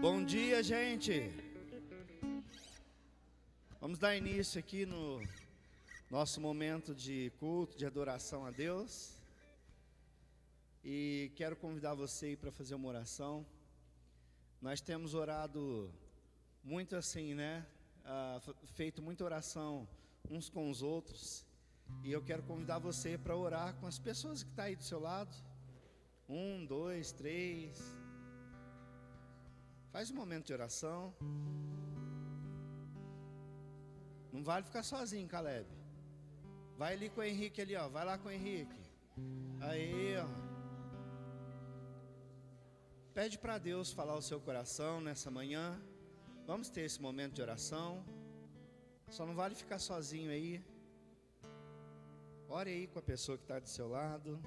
Bom dia, gente! Vamos dar início aqui no nosso momento de culto, de adoração a Deus. E quero convidar você para fazer uma oração. Nós temos orado muito assim, né? Feito muita oração uns com os outros. E eu quero convidar você para orar com as pessoas que estão aí do seu lado. 1, 2, 3. Faz um momento de oração. Não vale ficar sozinho, Caleb. Vai ali com o Henrique ali, ó. Vai lá com o Henrique. Aí, ó. Pede para Deus falar o seu coração nessa manhã. Vamos ter esse momento de oração. Só não vale ficar sozinho aí. Ore aí com a pessoa que está do seu lado.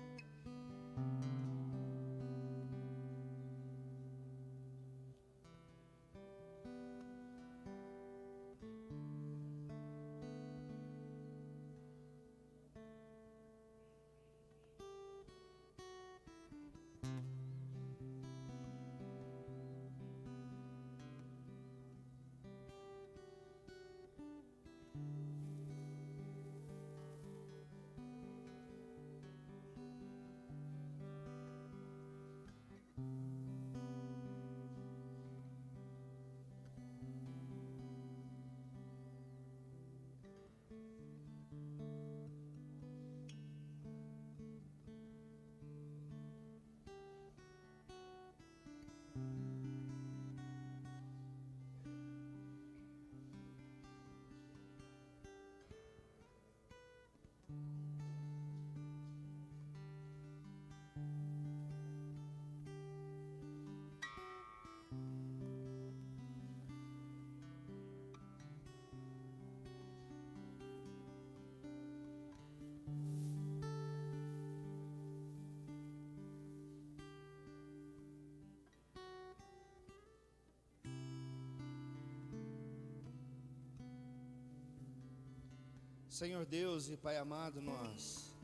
Senhor Deus e Pai amado, nós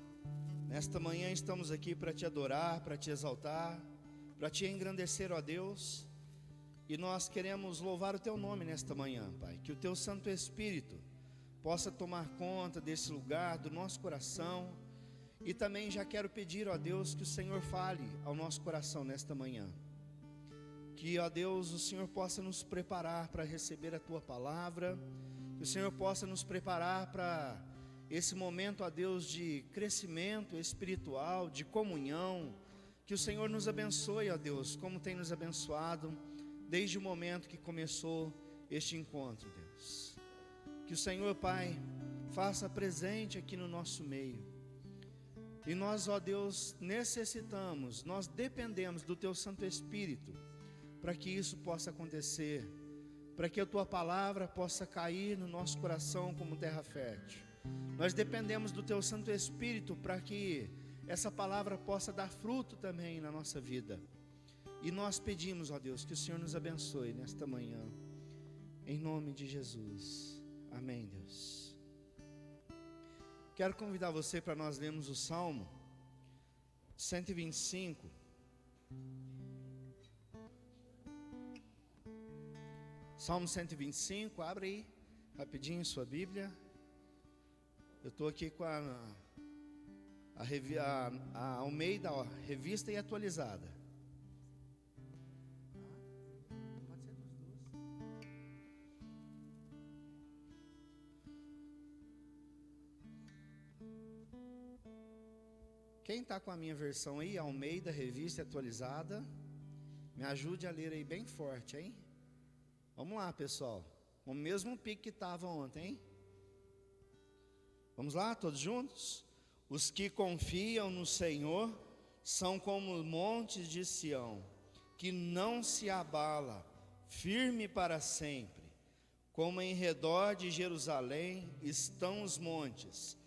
nesta manhã estamos aqui para te adorar, para te exaltar, para te engrandecer, ó Deus. E nós queremos louvar o teu nome nesta manhã, Pai. Que o teu Santo Espírito possa tomar conta desse lugar, do nosso coração. E também já quero pedir, ó Deus, que o Senhor fale ao nosso coração nesta manhã. Que, ó Deus, o Senhor possa nos preparar para receber a tua palavra. Que o Senhor possa nos preparar para esse momento, ó Deus, de crescimento espiritual, de comunhão. Que o Senhor nos abençoe, ó Deus, como tem nos abençoado desde o momento que começou este encontro, Deus. Que o Senhor, Pai, faça presente aqui no nosso meio. E nós, ó Deus, necessitamos, nós dependemos do teu Santo Espírito para que isso possa acontecer, para que a tua palavra possa cair no nosso coração como terra fértil. Nós dependemos do teu Santo Espírito para que essa palavra possa dar fruto também na nossa vida. E nós pedimos, ó Deus, que o Senhor nos abençoe nesta manhã, em nome de Jesus. Amém, Deus. Quero convidar você para nós lermos o Salmo 125. Salmo 125, abre aí rapidinho sua Bíblia. Eu estou aqui com a Almeida, ó, revista e atualizada. Pode ser dos dois. Quem está com a minha versão aí, Almeida, revista e atualizada, me ajude a ler aí bem forte, hein? Vamos lá, pessoal. O mesmo pique que estava ontem, hein? Vamos lá, todos juntos? Os que confiam no Senhor são como montes de Sião, que não se abala, firme para sempre. Como em redor de Jerusalém estão os montes,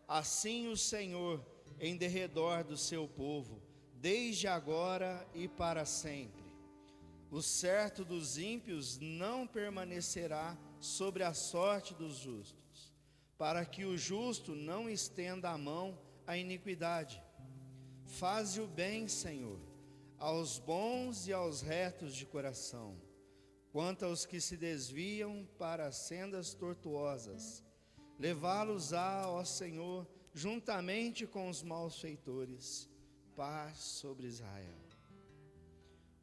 assim o Senhor em derredor do seu povo, desde agora e para sempre. O certo dos ímpios não permanecerá sobre a sorte dos justos, para que o justo não estenda a mão à iniquidade. Faze o bem, Senhor, aos bons e aos retos de coração. quanto aos que se desviam para as sendas tortuosas. Levá-los-á, ó Senhor, juntamente com os malfeitores. Paz sobre Israel.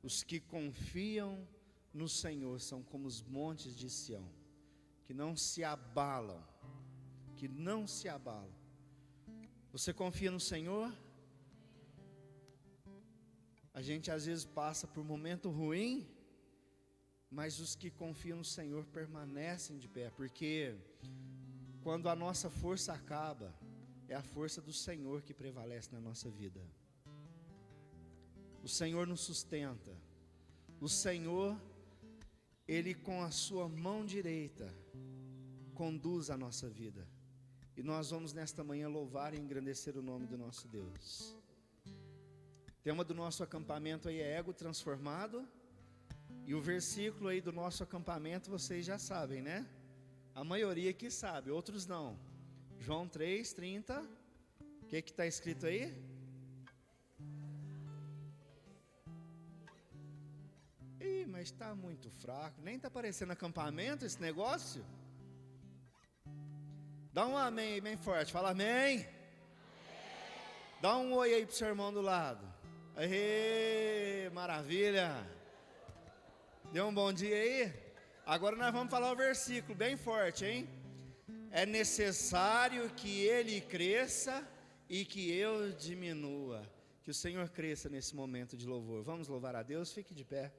Os que confiam no Senhor são como os montes de Sião, que não se abalam, que não se abalam. Você confia no Senhor? A gente às vezes passa por um momento ruim, mas os que confiam no Senhor permanecem de pé, porque quando a nossa força acaba, é a força do Senhor que prevalece na nossa vida. O Senhor nos sustenta. O Senhor, Ele com a sua mão direita conduz a nossa vida. E nós vamos nesta manhã louvar e engrandecer o nome do nosso Deus. O tema do nosso acampamento aí é ego transformado. E o versículo aí do nosso acampamento vocês já sabem, né? A maioria aqui sabe, outros não. João 3:30. O que está escrito aí? Ih, mas está muito fraco. Nem está parecendo acampamento esse negócio. Dá um amém aí bem forte. Fala amém. Amém. Dá um oi aí pro seu irmão do lado. Aê, maravilha. Deu um bom dia aí? Agora nós vamos falar o versículo bem forte, hein? É necessário que ele cresça e que eu diminua. Que o Senhor cresça nesse momento de louvor. Vamos louvar a Deus? Fique de pé.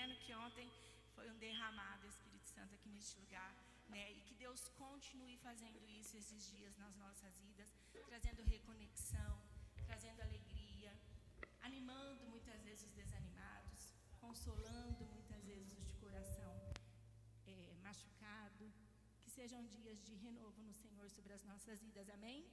dizendo que ontem foi um derramado do Espírito Santo aqui neste lugar, né? E que Deus continue fazendo isso esses dias nas nossas vidas, trazendo reconexão, trazendo alegria, animando muitas vezes os desanimados, consolando muitas vezes os de coração machucado. Que sejam dias de renovo no Senhor sobre as nossas vidas, amém?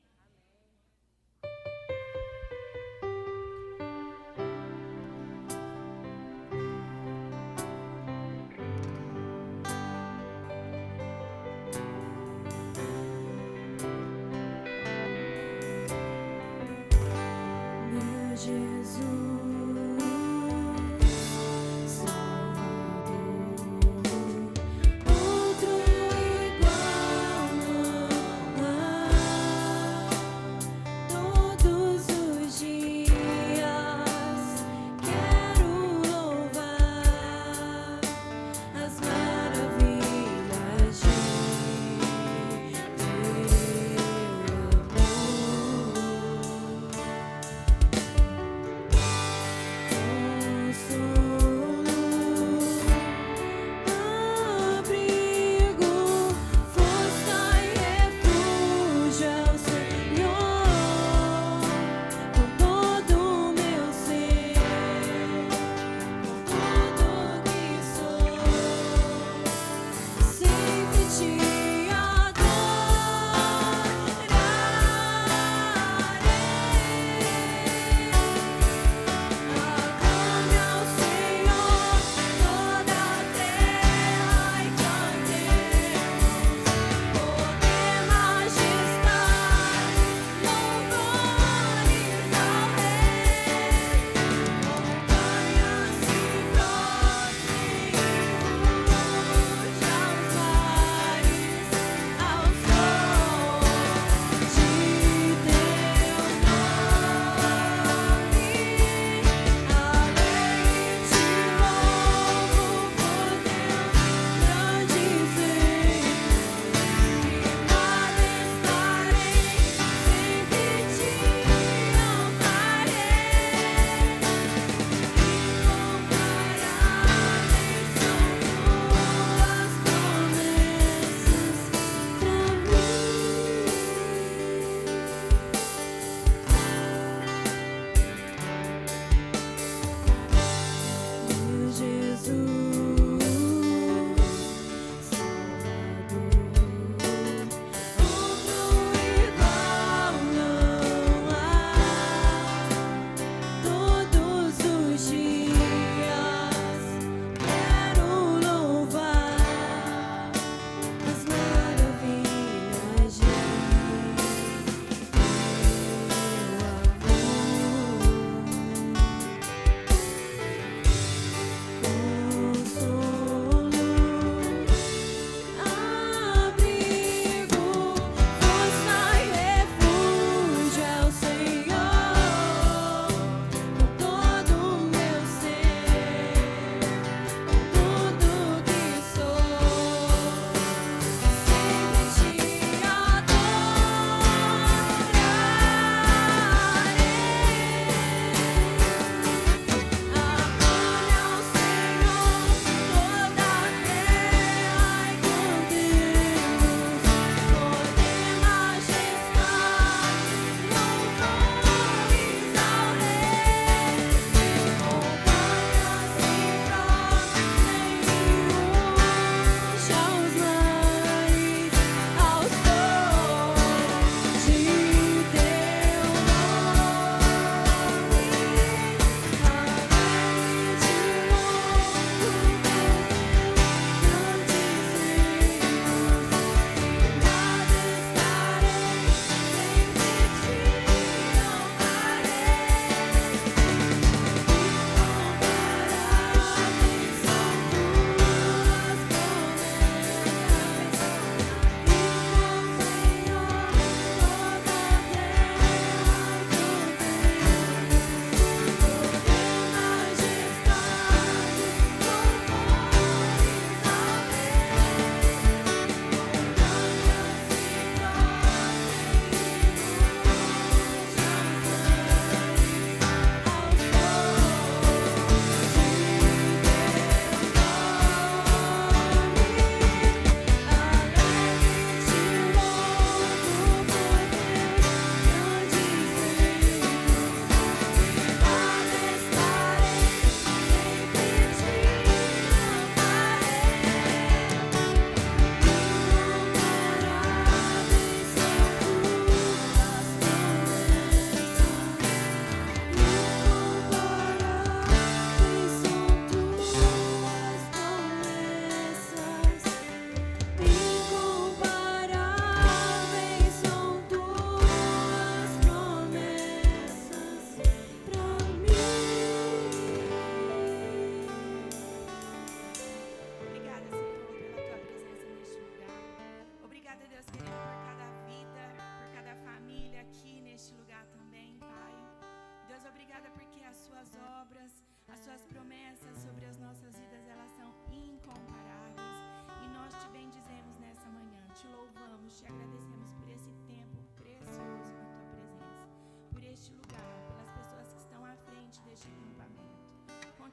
Meu Jesus. Outro igual não há.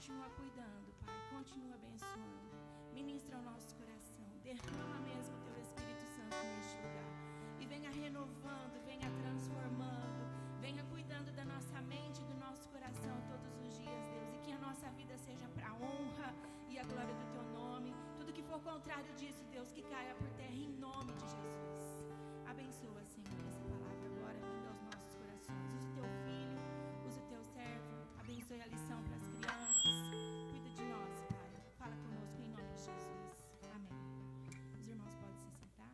continua cuidando, Pai, continua abençoando. Ministra ao nosso coração, derrama mesmo o Teu Espírito Santo neste lugar. E venha renovando, venha transformando, venha cuidando da nossa mente e do nosso coração todos os dias, Deus. E que a nossa vida seja para a honra e a glória do Teu nome. Tudo que for contrário disso, Deus, que caia por terra em nome de Jesus. Abençoa, Senhor, essa palavra agora vinda aos nossos corações. Use o Teu filho, use o Teu servo. Abençoe a lição para as crianças. Cuida de nós, Pai. Fala conosco em nome de Jesus. Amém. Os irmãos podem se sentar.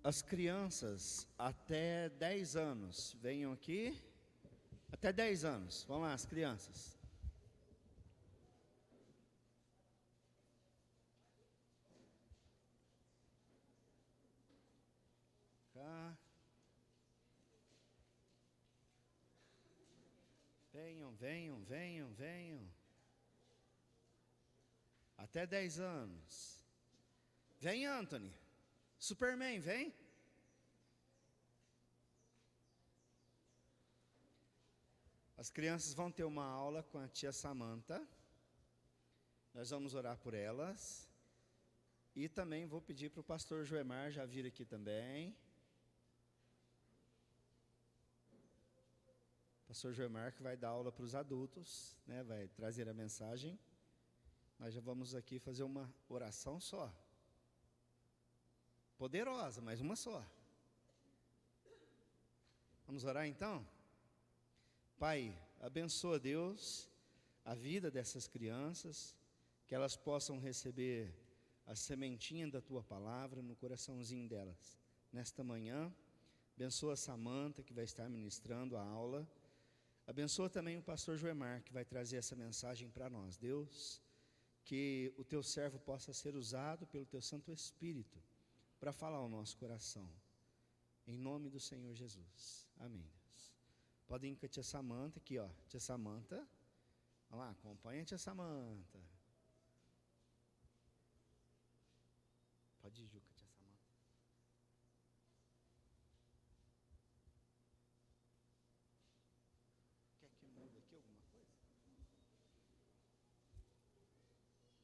As crianças até 10 anos, venham aqui. Até 10 anos, vamos lá, as crianças. Cá. Venham. Até 10 anos. Vem, Anthony. Superman, vem. As crianças vão ter uma aula com a tia Samantha. Nós vamos orar por elas. E também vou pedir para o pastor Joemar já vir aqui também. Pastor Joemar que vai dar aula para os adultos, né? Vai trazer a mensagem. Nós já vamos aqui fazer uma oração só. Poderosa, mas uma só. Vamos orar então? Pai, abençoa, Deus, a vida dessas crianças, que elas possam receber a sementinha da Tua palavra no coraçãozinho delas. Nesta manhã, abençoa a Samantha, que vai estar ministrando a aula. Abençoa também o pastor Joemar, que vai trazer essa mensagem para nós. Deus, que o Teu servo possa ser usado pelo Teu Santo Espírito para falar ao nosso coração. Em nome do Senhor Jesus. Amém. Podem ir com a tia Samantha aqui, ó. Tia Samantha. Vamos lá, acompanha a tia Samantha. Pode ir, Juca, tia Samantha. Quer que mude aqui alguma coisa?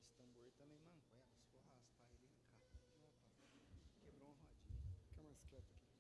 Esse tambor também mancou. Se for raspar ele, cai. Quebrou uma rodinha. Fica mais quieto aqui.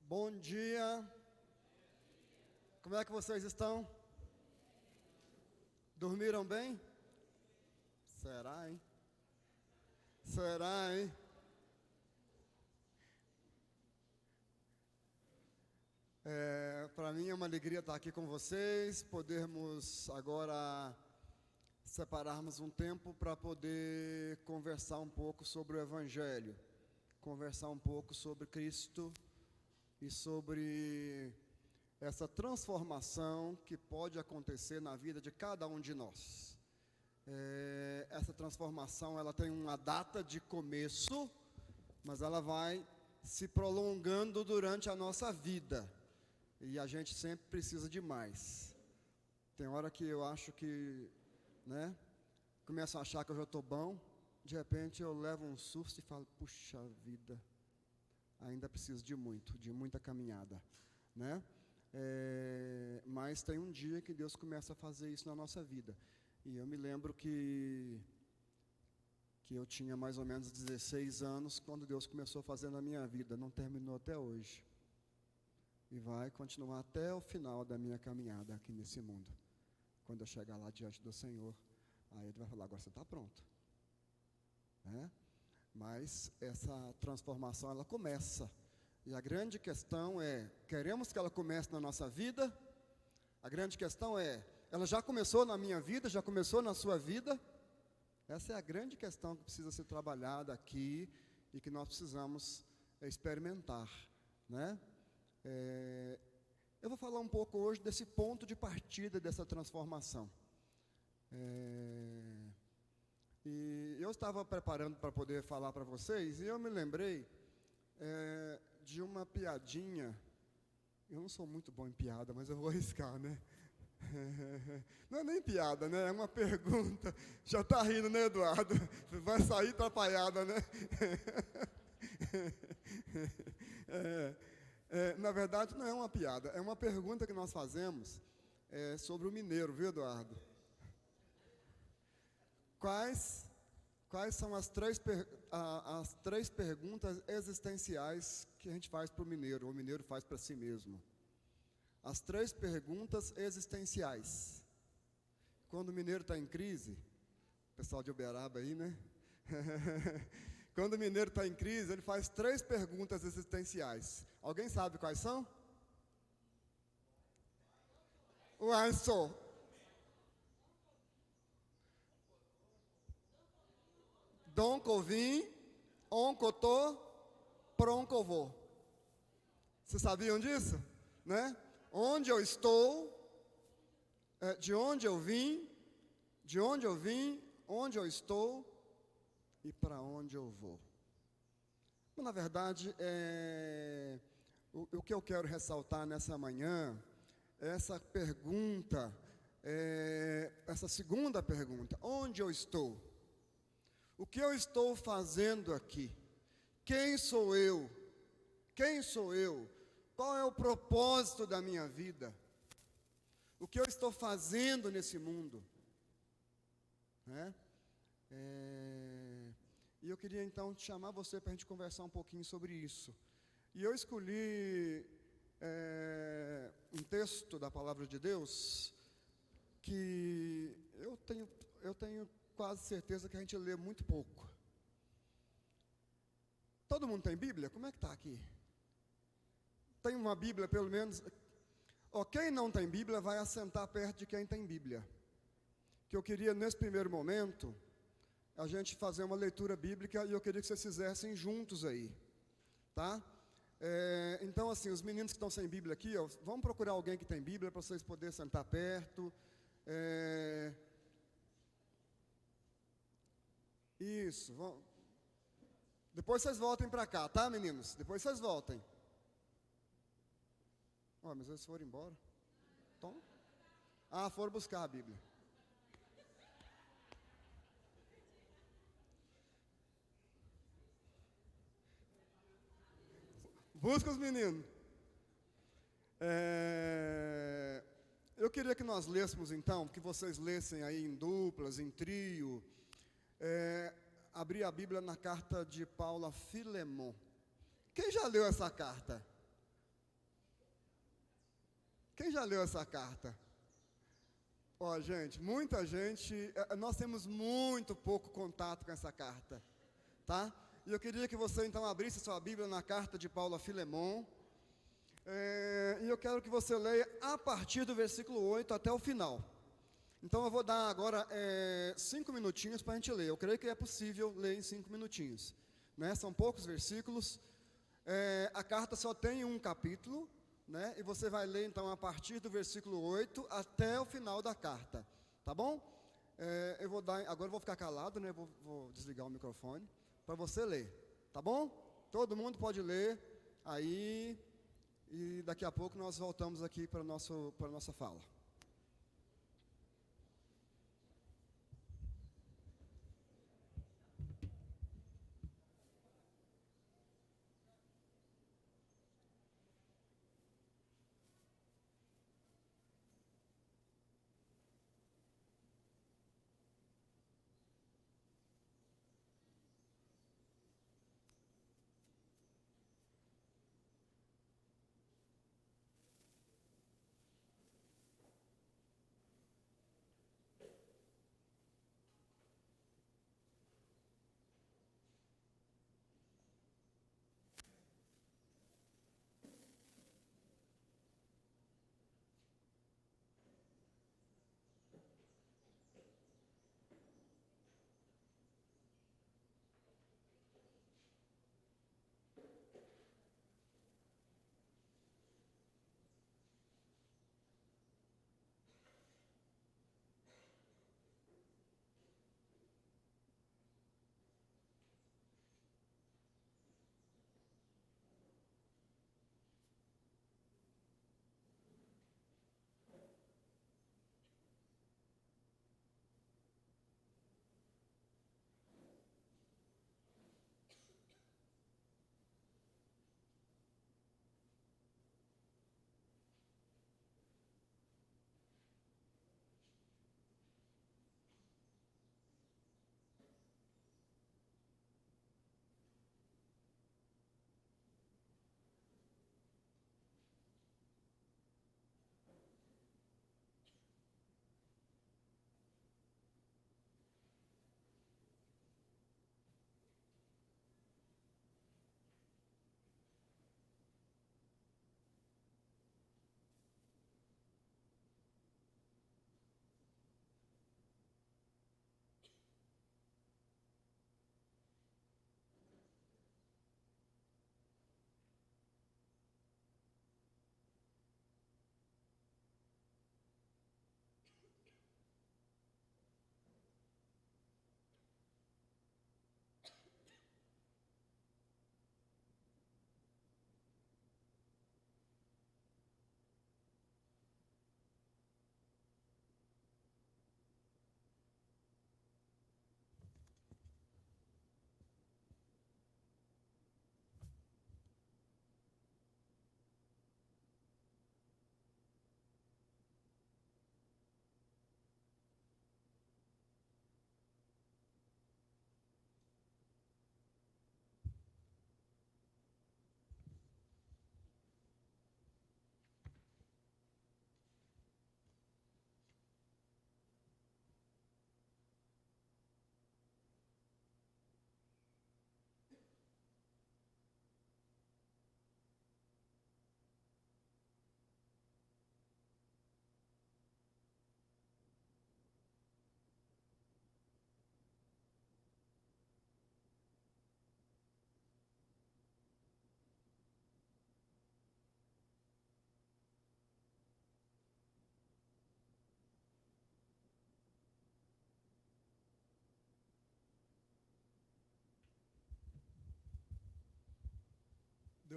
Bom dia. Como é que vocês estão? Dormiram bem? Será, hein? Será, hein? Para mim é uma alegria estar aqui com vocês, podermos agora separarmos um tempo para poder conversar um pouco sobre o Evangelho, conversar um pouco sobre Cristo e sobre essa transformação que pode acontecer na vida de cada um de nós. Essa transformação, ela tem uma data de começo, mas ela vai se prolongando durante a nossa vida, e a gente sempre precisa de mais. Tem hora que eu acho que, começo a achar que eu já estou bom, de repente eu levo um susto e falo, puxa vida, ainda preciso de muita caminhada, mas tem um dia que Deus começa a fazer isso na nossa vida. E eu me lembro que eu tinha mais ou menos 16 anos quando Deus começou a fazer na minha vida. Não terminou até hoje. E vai continuar até o final da minha caminhada aqui nesse mundo. Quando eu chegar lá diante do Senhor, aí Ele vai falar, agora você está pronto. Mas essa transformação, ela começa. E a grande questão é, queremos que ela comece na nossa vida? A grande questão é, ela já começou na minha vida, já começou na sua vida? Essa é a grande questão que precisa ser trabalhada aqui e que nós precisamos experimentar, né? Eu vou falar um pouco hoje desse ponto de partida dessa transformação. E eu estava preparando para poder falar para vocês, e eu me lembrei de uma piadinha. Eu não sou muito bom em piada, mas eu vou arriscar, né? Não é nem piada, né? É uma pergunta. Já está rindo, né, Eduardo? Vai sair atrapalhada, né? Na verdade, não é uma piada. É uma pergunta que nós fazemos sobre o mineiro, viu, Eduardo? Quais são as três perguntas existenciais que a gente faz para o mineiro faz para si mesmo? As 3 perguntas existenciais. Quando o mineiro está em crise, pessoal de Uberaba aí, né? Quando o mineiro está em crise, ele faz 3 perguntas existenciais. Alguém sabe quais são? Uai, sou. Dom Covim, Oncotô, Proncovô. Vocês sabiam disso? Né? Onde eu estou, de onde eu vim, onde eu estou e para onde eu vou. Mas, na verdade, o que eu quero ressaltar nessa manhã é essa pergunta, essa segunda pergunta: onde eu estou? O que eu estou fazendo aqui? Quem sou eu? Quem sou eu? Qual é o propósito da minha vida? O que eu estou fazendo nesse mundo? Né? E eu queria então chamar você para a gente conversar um pouquinho sobre isso. E eu escolhi um texto da Palavra de Deus que eu tenho quase certeza que a gente lê muito pouco. Todo mundo tem Bíblia? Como é que está aqui? Tem uma Bíblia, pelo menos. Quem não tem Bíblia vai assentar perto de quem tem Bíblia. Que eu queria, nesse primeiro momento, a gente fazer uma leitura bíblica, e eu queria que vocês fizessem juntos aí. Tá? Então, assim, os meninos que estão sem Bíblia aqui, vamos procurar alguém que tem Bíblia para vocês poderem sentar perto. Isso. Depois vocês voltem para cá, tá, meninos? Depois vocês voltem. Mas eles foram embora. Então, foram buscar a Bíblia. Busca os meninos. Eu queria que nós lêssemos então, que vocês lessem aí em duplas, em trio. Abrir a Bíblia na carta de Paulo a Filemon. Quem já leu essa carta? Quem já leu essa carta? Gente, muita gente, nós temos muito pouco contato com essa carta, tá? E eu queria que você então abrisse sua Bíblia na carta de Paulo a Filemon, e eu quero que você leia a partir do versículo 8 até o final. Então eu vou dar agora 5 minutinhos para a gente ler. Eu creio que é possível ler em 5 minutinhos, né? São poucos versículos, a carta só tem um capítulo, né? E você vai ler então a partir do versículo 8 até o final da carta, tá bom? Agora eu vou ficar calado, né? Vou desligar o microfone para você ler, tá bom? Todo mundo pode ler aí, e daqui a pouco nós voltamos aqui para a nossa fala.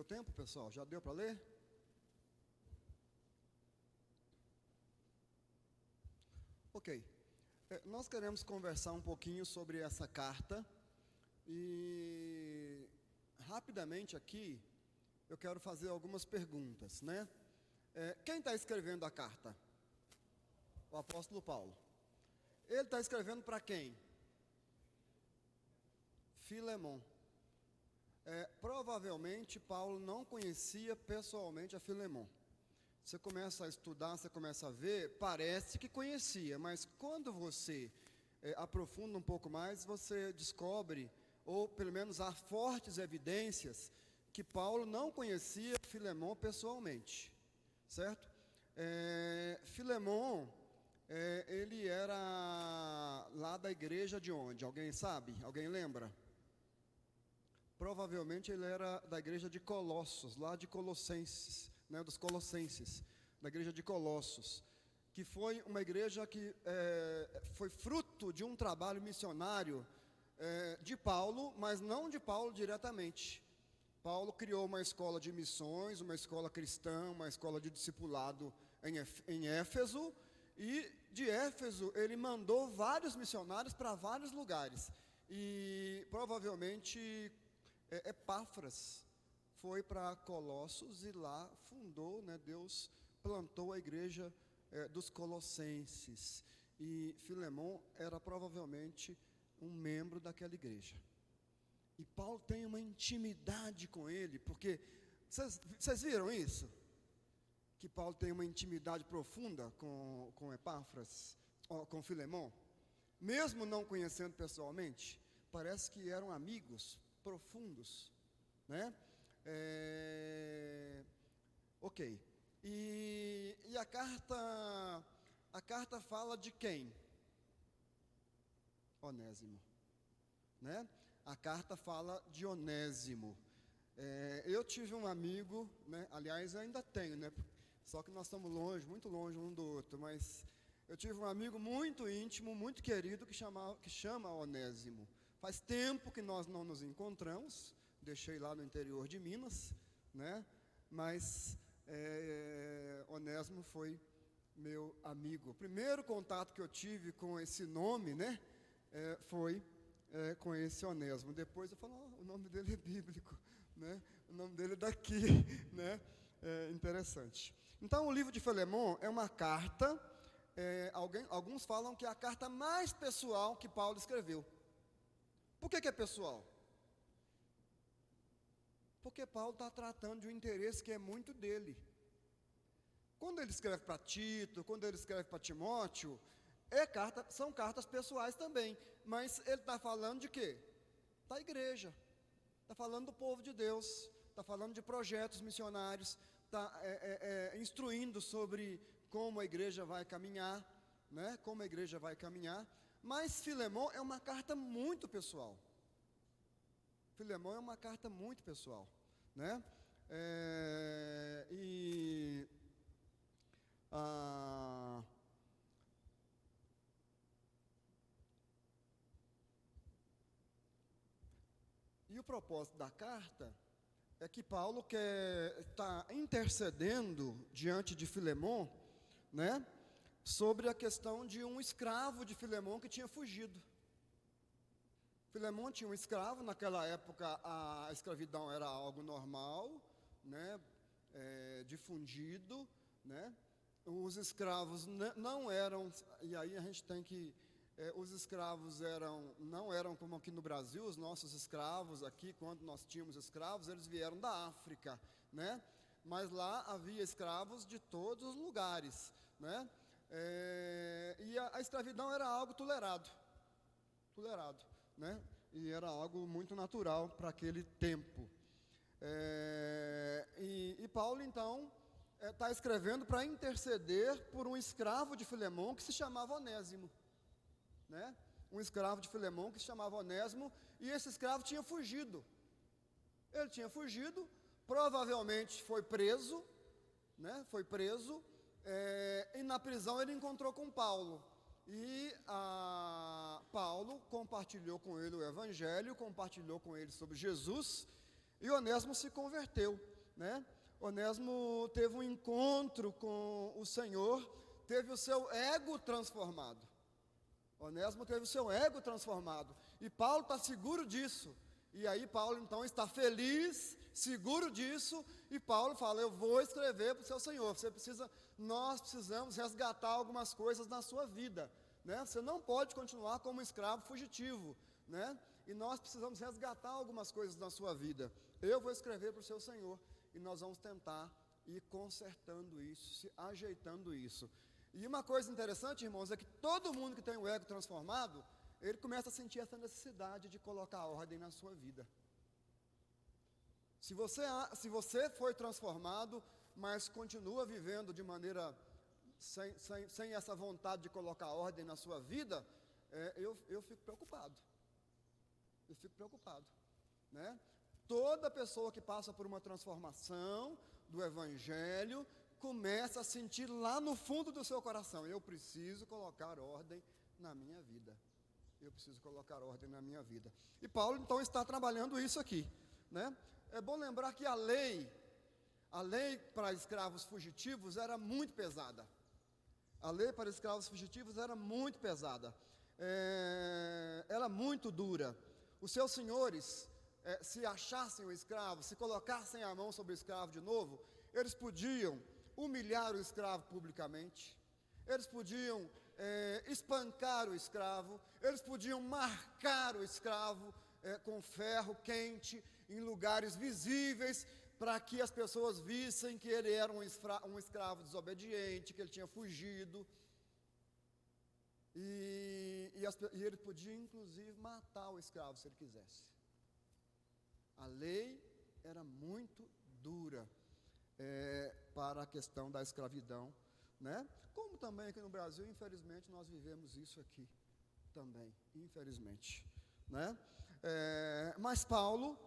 Deu tempo, pessoal? Já deu para ler? Ok. Nós queremos conversar um pouquinho sobre essa carta e rapidamente aqui eu quero fazer algumas perguntas, né? Quem está escrevendo a carta? O apóstolo Paulo. Ele está escrevendo para quem? Filemon. Provavelmente Paulo não conhecia pessoalmente a Filemon. Você começa a estudar, você começa a ver, parece que conhecia, mas quando você aprofunda um pouco mais, você descobre, ou pelo menos há fortes evidências, que Paulo não conhecia Filemon pessoalmente, certo? Filemon, ele era lá da igreja de onde? Alguém sabe? Alguém lembra? Provavelmente ele era da igreja de Colossos, lá de Colossenses, né, dos Colossenses, da igreja de Colossos, que foi uma igreja que foi fruto de um trabalho missionário de Paulo, mas não de Paulo diretamente. Paulo criou uma escola de missões, uma escola cristã, uma escola de discipulado em Éfeso, e de Éfeso ele mandou vários missionários para vários lugares, e provavelmente Epáfras foi para Colossos e lá fundou, né, Deus plantou a igreja dos Colossenses, e Filemon era provavelmente um membro daquela igreja. E Paulo tem uma intimidade com ele, porque vocês viram isso? Que Paulo tem uma intimidade profunda com Epáfras, com Filemon, mesmo não conhecendo pessoalmente, parece que eram amigos profundos, né? Ok. E a carta fala de quem? Onésimo, né? A carta fala de Onésimo. Eu tive um amigo, né? Aliás, eu ainda tenho, né? Só que nós estamos longe, muito longe um do outro, mas eu tive um amigo muito íntimo, muito querido, que chama Onésimo. Faz tempo que nós não nos encontramos, deixei lá no interior de Minas, né? Mas Onésimo foi meu amigo. O primeiro contato que eu tive com esse nome, né? Foi com esse Onésimo. Depois eu falo, o nome dele é bíblico, né? O nome dele é daqui, né? Interessante. Então, o livro de Filemon é uma carta, alguns falam que é a carta mais pessoal que Paulo escreveu. Por que é pessoal? Porque Paulo está tratando de um interesse que é muito dele. Quando ele escreve para Tito, quando ele escreve para Timóteo, são cartas pessoais também, mas ele está falando de quê? Da igreja, está falando do povo de Deus, está falando de projetos missionários, está instruindo sobre como a igreja vai caminhar, né? Como a igreja vai caminhar. Mas Filemon é uma carta muito pessoal. Filemon é uma carta muito pessoal, né? E o propósito da carta é que Paulo está intercedendo diante de Filemon, né? Sobre a questão de um escravo de Filemon que tinha fugido. Filemon tinha um escravo, naquela época a escravidão era algo normal, né? Difundido, né? Os escravos não eram, e aí a gente tem que, os escravos não eram como aqui no Brasil, os nossos escravos aqui, quando nós tínhamos escravos, eles vieram da África, né? Mas lá havia escravos de todos os lugares, né? E a escravidão era algo tolerado, né? E era algo muito natural para aquele tempo. E Paulo, então, está escrevendo para interceder por um escravo de Filemon que se chamava Onésimo, né? Um escravo de Filemon que se chamava Onésimo, e esse escravo tinha fugido. Ele tinha fugido, provavelmente foi preso, né? Foi preso. E na prisão ele encontrou com Paulo, e Paulo compartilhou com ele o Evangelho, compartilhou com ele sobre Jesus, E Onésimo se converteu, né? Onésimo teve um encontro com o Senhor, teve o seu ego transformado. Onésimo teve o seu ego transformado. E Paulo está seguro disso. E aí Paulo então está feliz, seguro disso, e Paulo fala: eu vou escrever para o seu Senhor. Nós precisamos resgatar algumas coisas na sua vida, né? Você não pode continuar como um escravo fugitivo, né? E nós precisamos resgatar algumas coisas na sua vida. Eu vou escrever para o seu Senhor, e nós vamos tentar ir consertando isso, se ajeitando isso. E uma coisa interessante, irmãos, é que todo mundo que tem o ego transformado, ele começa a sentir essa necessidade de colocar ordem na sua vida. Se você foi transformado, mas continua vivendo de maneira sem essa vontade de colocar ordem na sua vida, eu fico preocupado. Eu fico preocupado, né? Toda pessoa que passa por uma transformação do Evangelho começa a sentir lá no fundo do seu coração: eu preciso colocar ordem na minha vida. Eu preciso colocar ordem na minha vida. E Paulo então está trabalhando isso aqui, né? É bom lembrar que a lei para escravos fugitivos era muito pesada. A lei para escravos fugitivos era muito pesada. Era muito dura. Os seus senhores, se achassem o escravo, se colocassem a mão sobre o escravo de novo, eles podiam humilhar o escravo publicamente, eles podiam espancar o escravo, eles podiam marcar o escravo com ferro quente em lugares visíveis, para que as pessoas vissem que ele era um escravo desobediente, que ele tinha fugido. E ele podia inclusive matar o escravo se ele quisesse. A lei era muito dura para a questão da escravidão, né? Como também aqui no Brasil, infelizmente, nós vivemos isso aqui também, infelizmente, né? Mas Paulo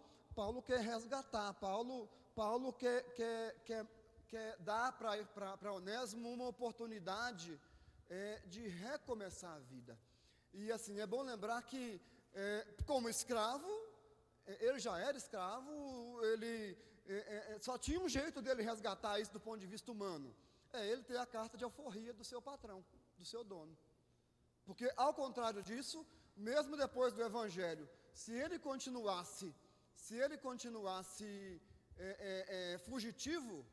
quer resgatar, Paulo quer dar para Onésimo uma oportunidade de recomeçar a vida. E assim, é bom lembrar que, como escravo, ele já era escravo, ele só tinha um jeito dele resgatar isso do ponto de vista humano: ele ter a carta de alforria do seu patrão, do seu dono. Porque, ao contrário disso, mesmo depois do Evangelho, se ele continuasse fugitivo,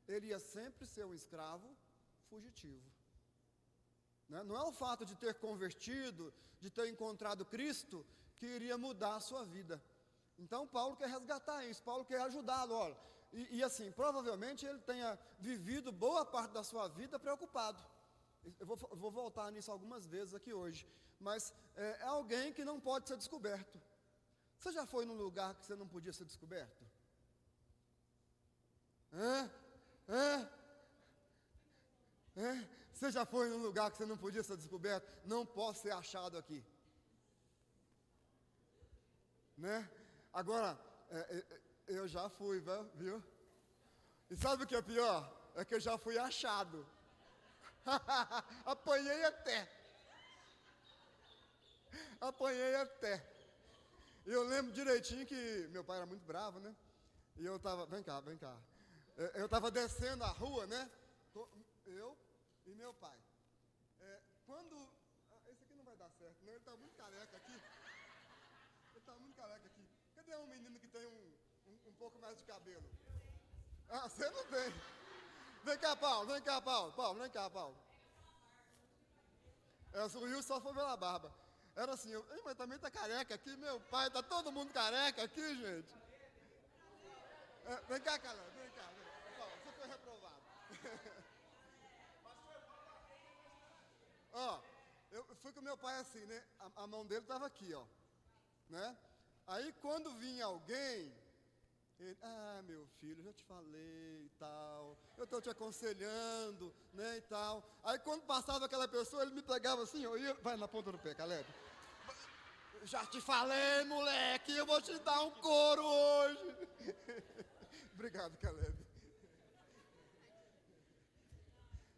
ele ia sempre ser um escravo fugitivo. Não é o fato de ter convertido, de ter encontrado Cristo, que iria mudar a sua vida. Então Paulo quer resgatar isso, Paulo quer ajudá-lo. Olha, e assim, provavelmente ele tenha vivido boa parte da sua vida preocupado. Eu vou voltar nisso algumas vezes aqui hoje. Mas é alguém que não pode ser descoberto. Você já foi num lugar que você não podia ser descoberto? Você já foi num lugar que você não podia ser descoberto? Não posso ser achado aqui, né? Agora, eu já fui, viu? E sabe o que é pior? É que eu já fui achado. Apanhei até. Eu lembro direitinho que meu pai era muito bravo, né? E eu estava, vem cá. Eu estava descendo a rua, né? Eu e meu pai. Esse aqui não vai dar certo, não, ele está muito careca aqui. Cadê um menino que tem um pouco mais de cabelo? Ah, você não tem. Vem cá, Paulo. Paulo, vem cá, Paulo. O Will só foi pela barba. Era assim, mas também tá careca aqui, meu pai, tá todo mundo careca aqui, gente. Vem cá, Caleb, vem cá. Paulo, você foi reprovado. Ó, eu fui com meu pai assim, né? A mão dele estava aqui, ó, né? Aí quando vinha alguém, ele: meu filho, eu já te falei e tal, eu estou te aconselhando, né, e tal. Aí quando passava aquela pessoa, ele me pegava assim, ó, vai na ponta do pé, Caleb. Já te falei, moleque, eu vou te dar um couro hoje. Obrigado, Caleb.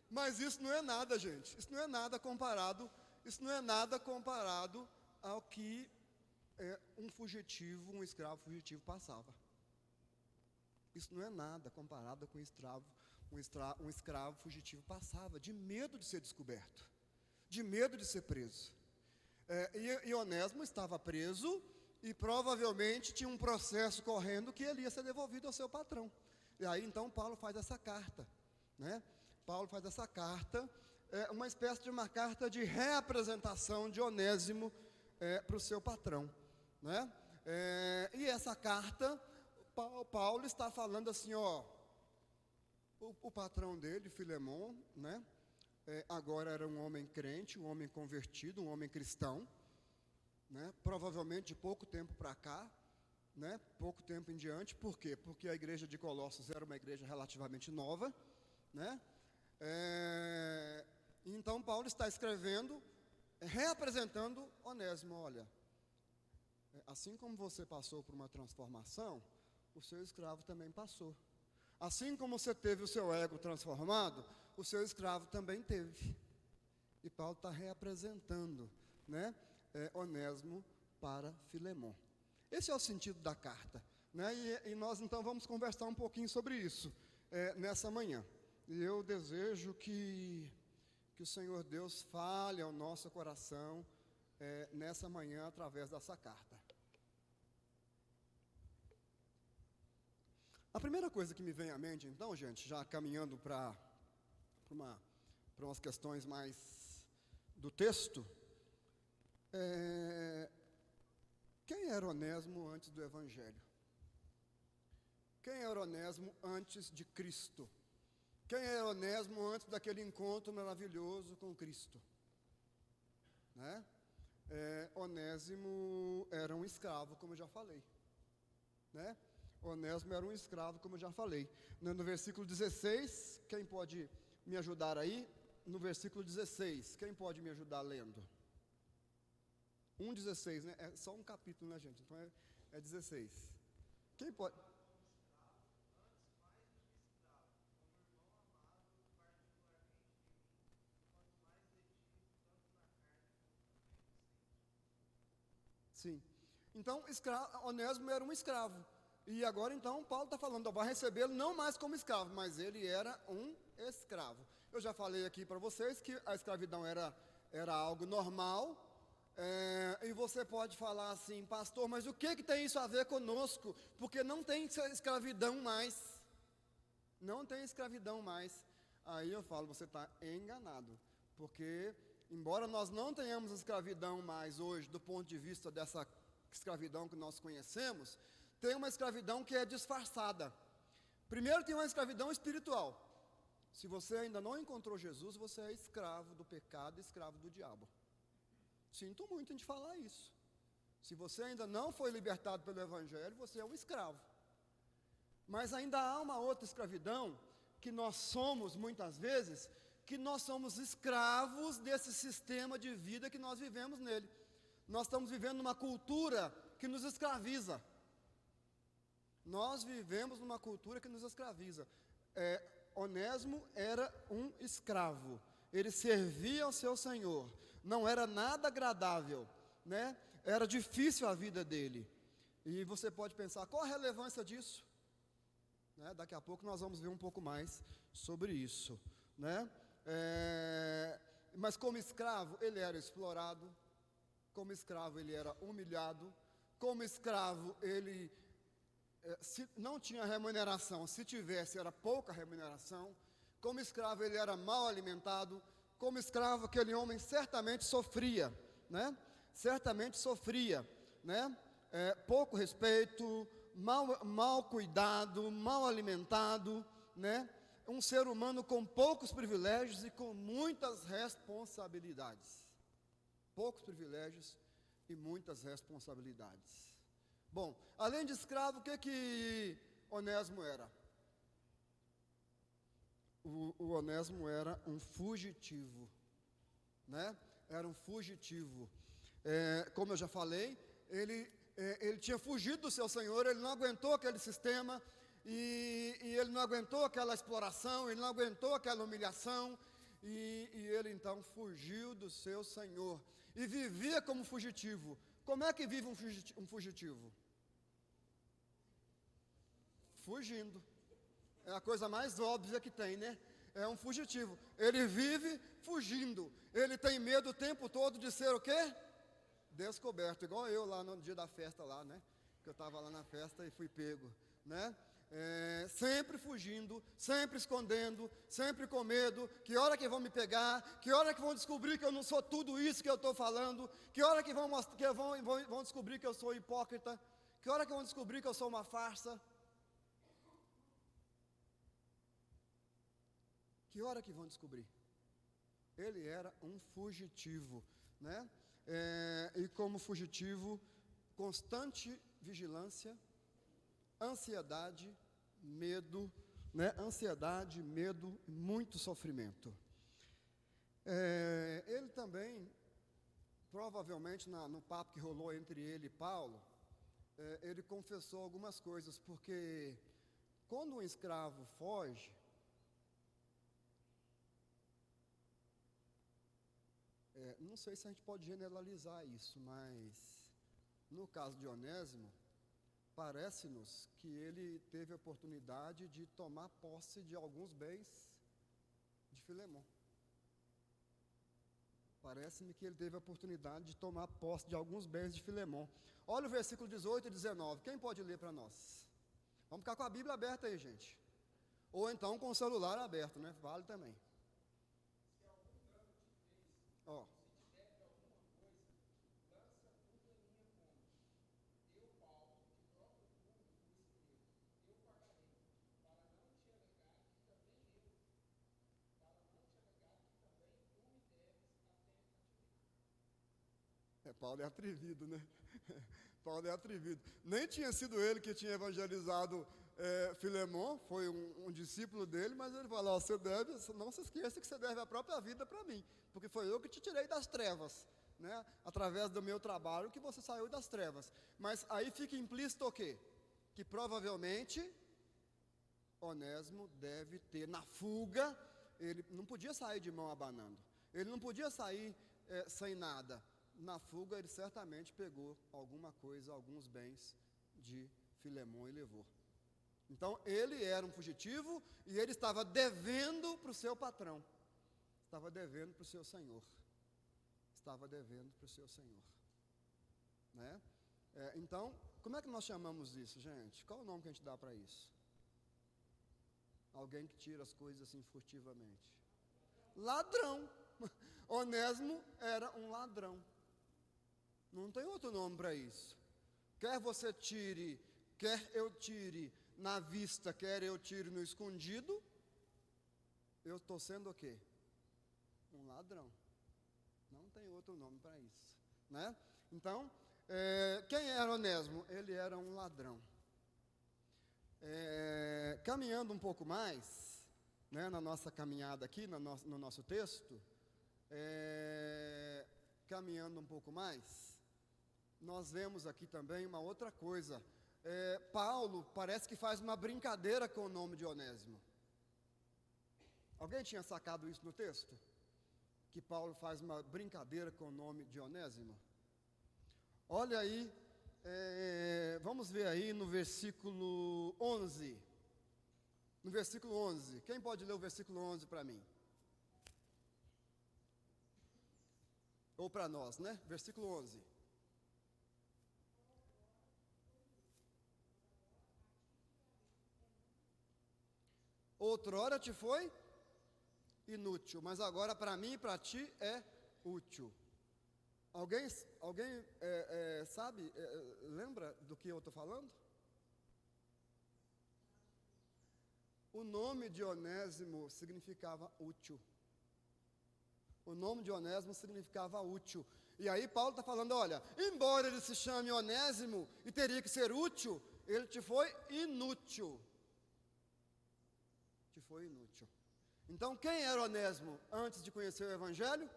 Mas isso não é nada, gente. Isso não é nada comparado ao que um escravo fugitivo passava. Isso não é nada comparado com um escravo fugitivo passava de medo de ser descoberto, de medo de ser preso. E Onésimo estava preso e provavelmente tinha um processo correndo que ele ia ser devolvido ao seu patrão. E aí então Paulo faz essa carta, né? Paulo faz essa carta, uma espécie de uma carta de reapresentação de Onésimo para o seu patrão, né? E essa carta, Paulo está falando assim, ó, o patrão dele, Filemon, né? Agora era um homem crente, um homem convertido, um homem cristão, né? Provavelmente de pouco tempo para cá, né? Pouco tempo em diante. Por quê? Porque a igreja de Colossos era uma igreja relativamente nova, né? Então Paulo está escrevendo, reapresentando Onésimo. Olha, assim como você passou por uma transformação, o seu escravo também passou. Assim como você teve o seu ego transformado, o seu escravo também teve. E Paulo está reapresentando, né, Onésimo para Filemon. Esse é o sentido da carta, né? E nós então vamos conversar um pouquinho sobre isso nessa manhã. E eu desejo que o Senhor Deus fale ao nosso coração nessa manhã através dessa carta. A primeira coisa que me vem à mente, então, gente, já caminhando para umas questões mais do texto, quem era Onésimo antes do Evangelho? Quem era Onésimo antes de Cristo? Quem era Onésimo antes daquele encontro maravilhoso com Cristo? Né? Onésimo era um escravo, como eu já falei, né? Onésimo era um escravo, como eu já falei. No versículo 16, quem pode me ajudar aí? No versículo 16, quem pode me ajudar lendo? 1,16, né? É só um capítulo, né, gente? Então é 16. Quem pode? Sim. Então, Onésimo era um escravo. E agora, então, Paulo está falando, vai recebê-lo não mais como escravo, mas ele era um escravo. Eu já falei aqui para vocês que a escravidão era algo normal. E você pode falar assim, pastor, mas o que tem isso a ver conosco? Porque não tem escravidão mais. Não tem escravidão mais. Aí eu falo, você está enganado. Porque, embora nós não tenhamos escravidão mais hoje, do ponto de vista dessa escravidão que nós conhecemos, tem uma escravidão que é disfarçada. Primeiro tem uma escravidão espiritual. Se você ainda não encontrou Jesus, você é escravo do pecado, escravo do diabo. Sinto muito em te falar isso. Se você ainda não foi libertado pelo Evangelho, você é um escravo. Mas ainda há uma outra escravidão, que nós somos muitas vezes, que nós somos escravos desse sistema de vida que nós vivemos nele. Nós estamos vivendo numa cultura que nos escraviza. Nós vivemos numa cultura que nos escraviza. Onésimo era um escravo. Ele servia ao seu senhor. Não era nada agradável, né? Era difícil a vida dele. E você pode pensar, qual a relevância disso? Né? Daqui a pouco nós vamos ver um pouco mais sobre isso, né? Mas como escravo, ele era explorado. Como escravo, ele era humilhado. Como escravo, ele não tinha remuneração. Se tivesse, era pouca remuneração. Como escravo, ele era mal alimentado. Como escravo, aquele homem certamente sofria, né? Certamente sofria, né? Pouco respeito, mal cuidado, mal alimentado, né? Um ser humano com poucos privilégios e com muitas responsabilidades. Poucos privilégios e muitas responsabilidades. Bom, além de escravo, o que Onésimo era? O Onésimo era um fugitivo, né? Era um fugitivo. Como eu já falei, ele tinha fugido do seu senhor, ele não aguentou aquele sistema, e ele não aguentou aquela exploração, ele não aguentou aquela humilhação, e ele então fugiu do seu senhor, e vivia como fugitivo. Como é que vive um fugitivo? Fugindo. É a coisa mais óbvia que tem, né? É um fugitivo. Ele vive fugindo. Ele tem medo o tempo todo de ser o quê? Descoberto. Igual eu lá no dia da festa lá, né? Que eu estava lá na festa e fui pego, né? Sempre fugindo, sempre escondendo, sempre com medo. Que hora que vão me pegar? Que hora que vão descobrir que eu não sou tudo isso que eu estou falando? Que hora que vão descobrir que eu sou hipócrita? Que hora que vão descobrir que eu sou uma farsa? Que hora que vão descobrir? Ele era um fugitivo, né? E como fugitivo, constante vigilância, ansiedade, medo, né? Ansiedade, medo, muito sofrimento. Ele também, provavelmente no papo que rolou entre ele e Paulo, ele confessou algumas coisas, porque quando um escravo foge, não sei se a gente pode generalizar isso, mas no caso de Onésimo, parece-nos que ele teve a oportunidade de tomar posse de alguns bens de Filemon. Parece-me que ele teve a oportunidade de tomar posse de alguns bens de Filemon. Olha o versículo 18 e 19. Quem pode ler para nós? Vamos ficar com a Bíblia aberta aí, gente. Ou então com o celular aberto, né? Vale também. Ó. Paulo é atrevido, né? Paulo é atrevido. Nem tinha sido ele que tinha evangelizado Filemon, foi um discípulo dele, mas ele falou: você deve, não se esqueça que você deve a própria vida para mim, porque foi eu que te tirei das trevas, né? Através do meu trabalho que você saiu das trevas. Mas aí fica implícito o quê? Que provavelmente Onésimo deve ter, na fuga, ele não podia sair de mão abanando, ele não podia sair sem nada. Na fuga, ele certamente pegou alguma coisa, alguns bens de Filemon e levou. Então, ele era um fugitivo e ele estava devendo para o seu patrão, estava devendo para o seu senhor, estava devendo para o seu senhor, né? Então, como é que nós chamamos isso, gente? Qual o nome que a gente dá para isso? Alguém que tira as coisas assim furtivamente. Ladrão. Onésimo era um ladrão. Não tem outro nome para isso. Quer você tire, quer eu tire na vista, quer eu tire no escondido, eu estou sendo o quê? Um ladrão. Não tem outro nome para isso, né? Então, quem era Onésimo? Ele era um ladrão. Caminhando um pouco mais, né, na nossa caminhada aqui, no nosso texto, caminhando um pouco mais, nós vemos aqui também uma outra coisa. Paulo parece que faz uma brincadeira com o nome de Onésimo. Alguém tinha sacado isso no texto? Que Paulo faz uma brincadeira com o nome de Onésimo? Olha aí, vamos ver aí no versículo 11. No versículo 11, quem pode ler o versículo 11 para mim? Ou para nós, né? Versículo 11. Outrora te foi inútil, mas agora para mim e para ti é útil. Alguém sabe, lembra do que eu estou falando? O nome de Onésimo significava útil. O nome de Onésimo significava útil. E aí Paulo está falando, olha, embora ele se chame Onésimo e teria que ser útil, ele te foi inútil. Te foi inútil. Então, quem era Onésimo antes de conhecer o Evangelho?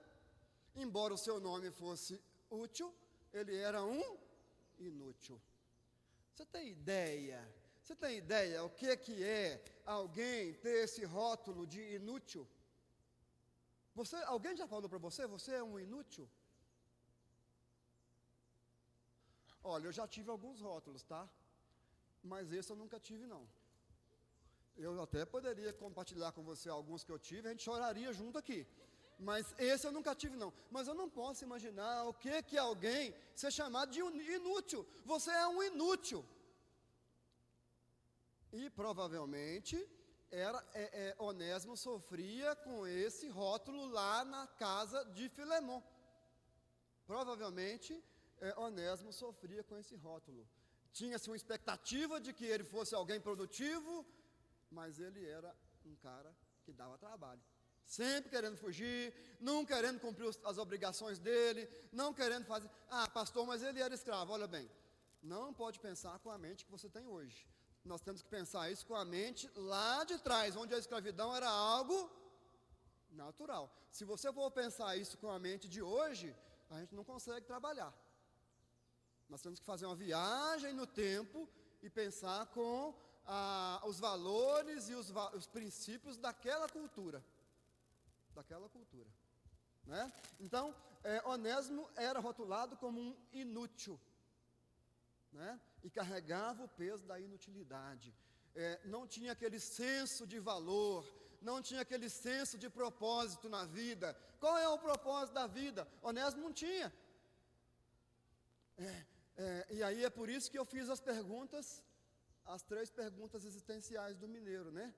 Embora o seu nome fosse útil, ele era um inútil. Você tem ideia? Você tem ideia o que é alguém ter esse rótulo de inútil? Alguém já falou para você, você é um inútil? Olha, eu já tive alguns rótulos, tá? Mas esse eu nunca tive, não. Eu até poderia compartilhar com você alguns que eu tive, a gente choraria junto aqui. Mas esse eu nunca tive, não. Mas eu não posso imaginar o que alguém ser chamado de inútil. Você é um inútil. E provavelmente Onésimo sofria com esse rótulo lá na casa de Filemon. Provavelmente Onésimo sofria com esse rótulo. Tinha-se uma expectativa de que ele fosse alguém produtivo, mas ele era um cara que dava trabalho. Sempre querendo fugir, não querendo cumprir as obrigações dele, não querendo fazer. Ah, pastor, mas ele era escravo. Olha bem, não pode pensar com a mente que você tem hoje. Nós temos que pensar isso com a mente lá de trás, onde a escravidão era algo natural. Se você for pensar isso com a mente de hoje, a gente não consegue trabalhar. Nós temos que fazer uma viagem no tempo e pensar com os valores e os princípios daquela cultura. Né? Então, Onésimo era rotulado como um inútil, né? E carregava o peso da inutilidade. Não tinha aquele senso de valor, não tinha aquele senso de propósito na vida. Qual é o propósito da vida? Onésimo não tinha. E aí é por isso que eu fiz as 3 perguntas existenciais do mineiro, né?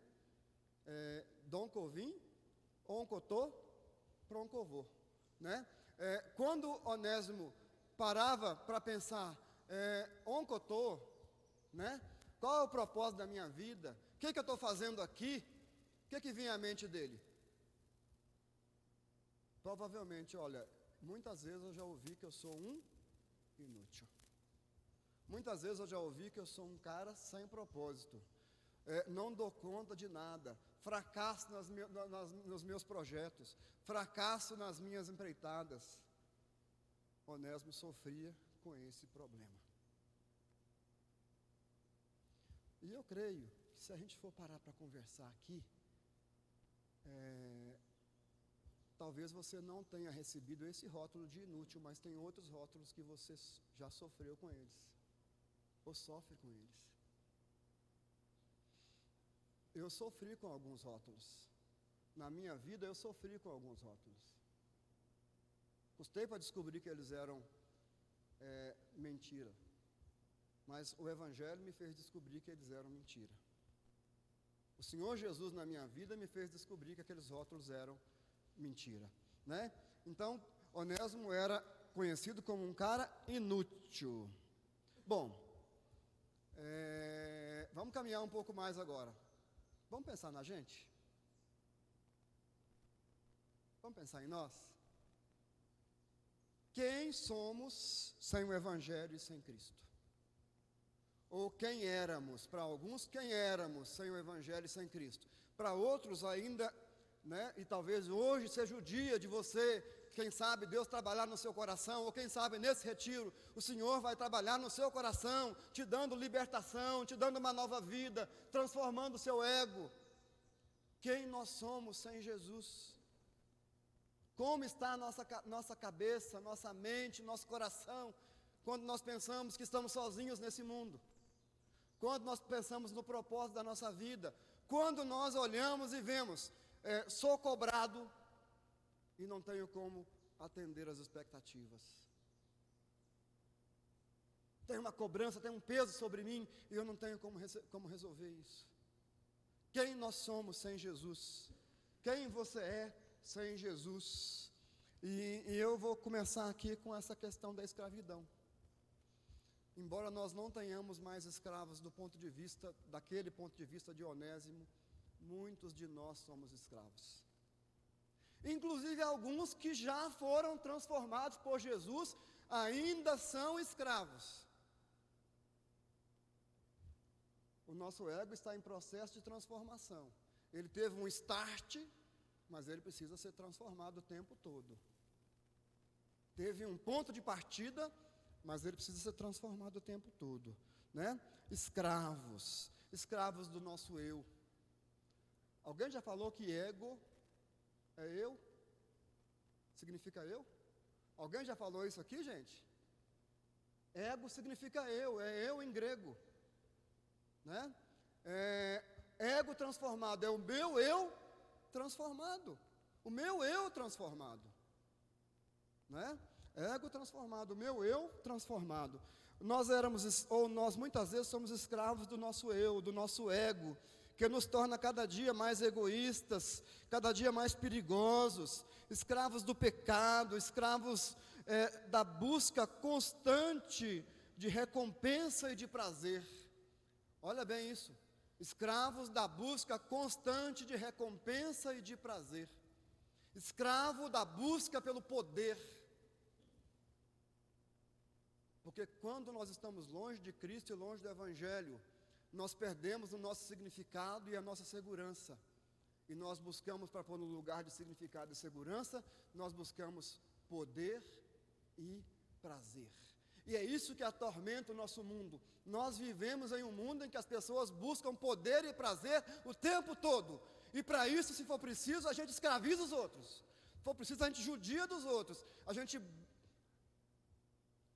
Dom Covim, Oncotô, Proncovô, né? Quando Onésimo parava para pensar, Oncotô, né? Qual é o propósito da minha vida? O que eu estou fazendo aqui? O que vinha à mente dele? Provavelmente, olha, muitas vezes eu já ouvi que eu sou um inútil. Muitas vezes eu já ouvi que eu sou um cara sem propósito. Não dou conta de nada, fracasso nos meus projetos, fracasso nas minhas empreitadas. Onésimo sofria com esse problema. E eu creio que se a gente for parar para conversar aqui, talvez você não tenha recebido esse rótulo de inútil, mas tem outros rótulos que você já sofreu com eles, ou sofre com eles. Eu sofri com alguns rótulos. Na minha vida eu sofri com alguns rótulos. Custei para descobrir que eles eram mentira. Mas o Evangelho me fez descobrir que eles eram mentira. O Senhor Jesus na minha vida me fez descobrir que aqueles rótulos eram mentira, né? Então, Onésimo era conhecido como um cara inútil. Bom, vamos caminhar um pouco mais agora. Vamos pensar na gente? Vamos pensar em nós? Quem somos sem o Evangelho e sem Cristo? Ou quem éramos? Para alguns, quem éramos sem o Evangelho e sem Cristo? Para outros ainda, né? E talvez hoje seja o dia de você, quem sabe Deus trabalhar no seu coração, ou quem sabe nesse retiro o Senhor vai trabalhar no seu coração, te dando libertação, te dando uma nova vida, transformando o seu ego. Quem nós somos sem Jesus? Como está a nossa cabeça, nossa mente, nosso coração, quando nós pensamos que estamos sozinhos nesse mundo? Quando nós pensamos no propósito da nossa vida? Quando nós olhamos e vemos, sou cobrado e não tenho como atender as expectativas. Tem uma cobrança, tem um peso sobre mim e eu não tenho como resolver isso. Quem nós somos sem Jesus? Quem você é sem Jesus? E eu vou começar aqui com essa questão da escravidão. Embora nós não tenhamos mais escravos daquele ponto de vista de Onésimo, muitos de nós somos escravos. Inclusive alguns que já foram transformados por Jesus, ainda são escravos. O nosso ego está em processo de transformação. Ele teve um start, mas ele precisa ser transformado o tempo todo. Teve um ponto de partida, mas ele precisa ser transformado o tempo todo, né? Escravos do nosso eu. Alguém já falou que ego é eu? Significa eu? Alguém já falou isso aqui, gente? Ego significa eu, é eu em grego, né? ego transformado, é o meu eu transformado. O meu eu transformado. Né? Ego transformado, o meu eu transformado. Nós muitas vezes somos escravos do nosso eu, do nosso ego, que nos torna cada dia mais egoístas, cada dia mais perigosos, escravos do pecado, escravos da busca constante de recompensa e de prazer. Olha bem isso, escravos da busca constante de recompensa e de prazer, escravo da busca pelo poder. Porque quando nós estamos longe de Cristo e longe do Evangelho, nós perdemos o nosso significado e a nossa segurança. E nós buscamos, para pôr no lugar de significado e segurança, nós buscamos poder e prazer. E é isso que atormenta o nosso mundo. Nós vivemos em um mundo em que as pessoas buscam poder e prazer o tempo todo. E para isso, se for preciso, a gente escraviza os outros. Se for preciso, a gente judia dos outros. A gente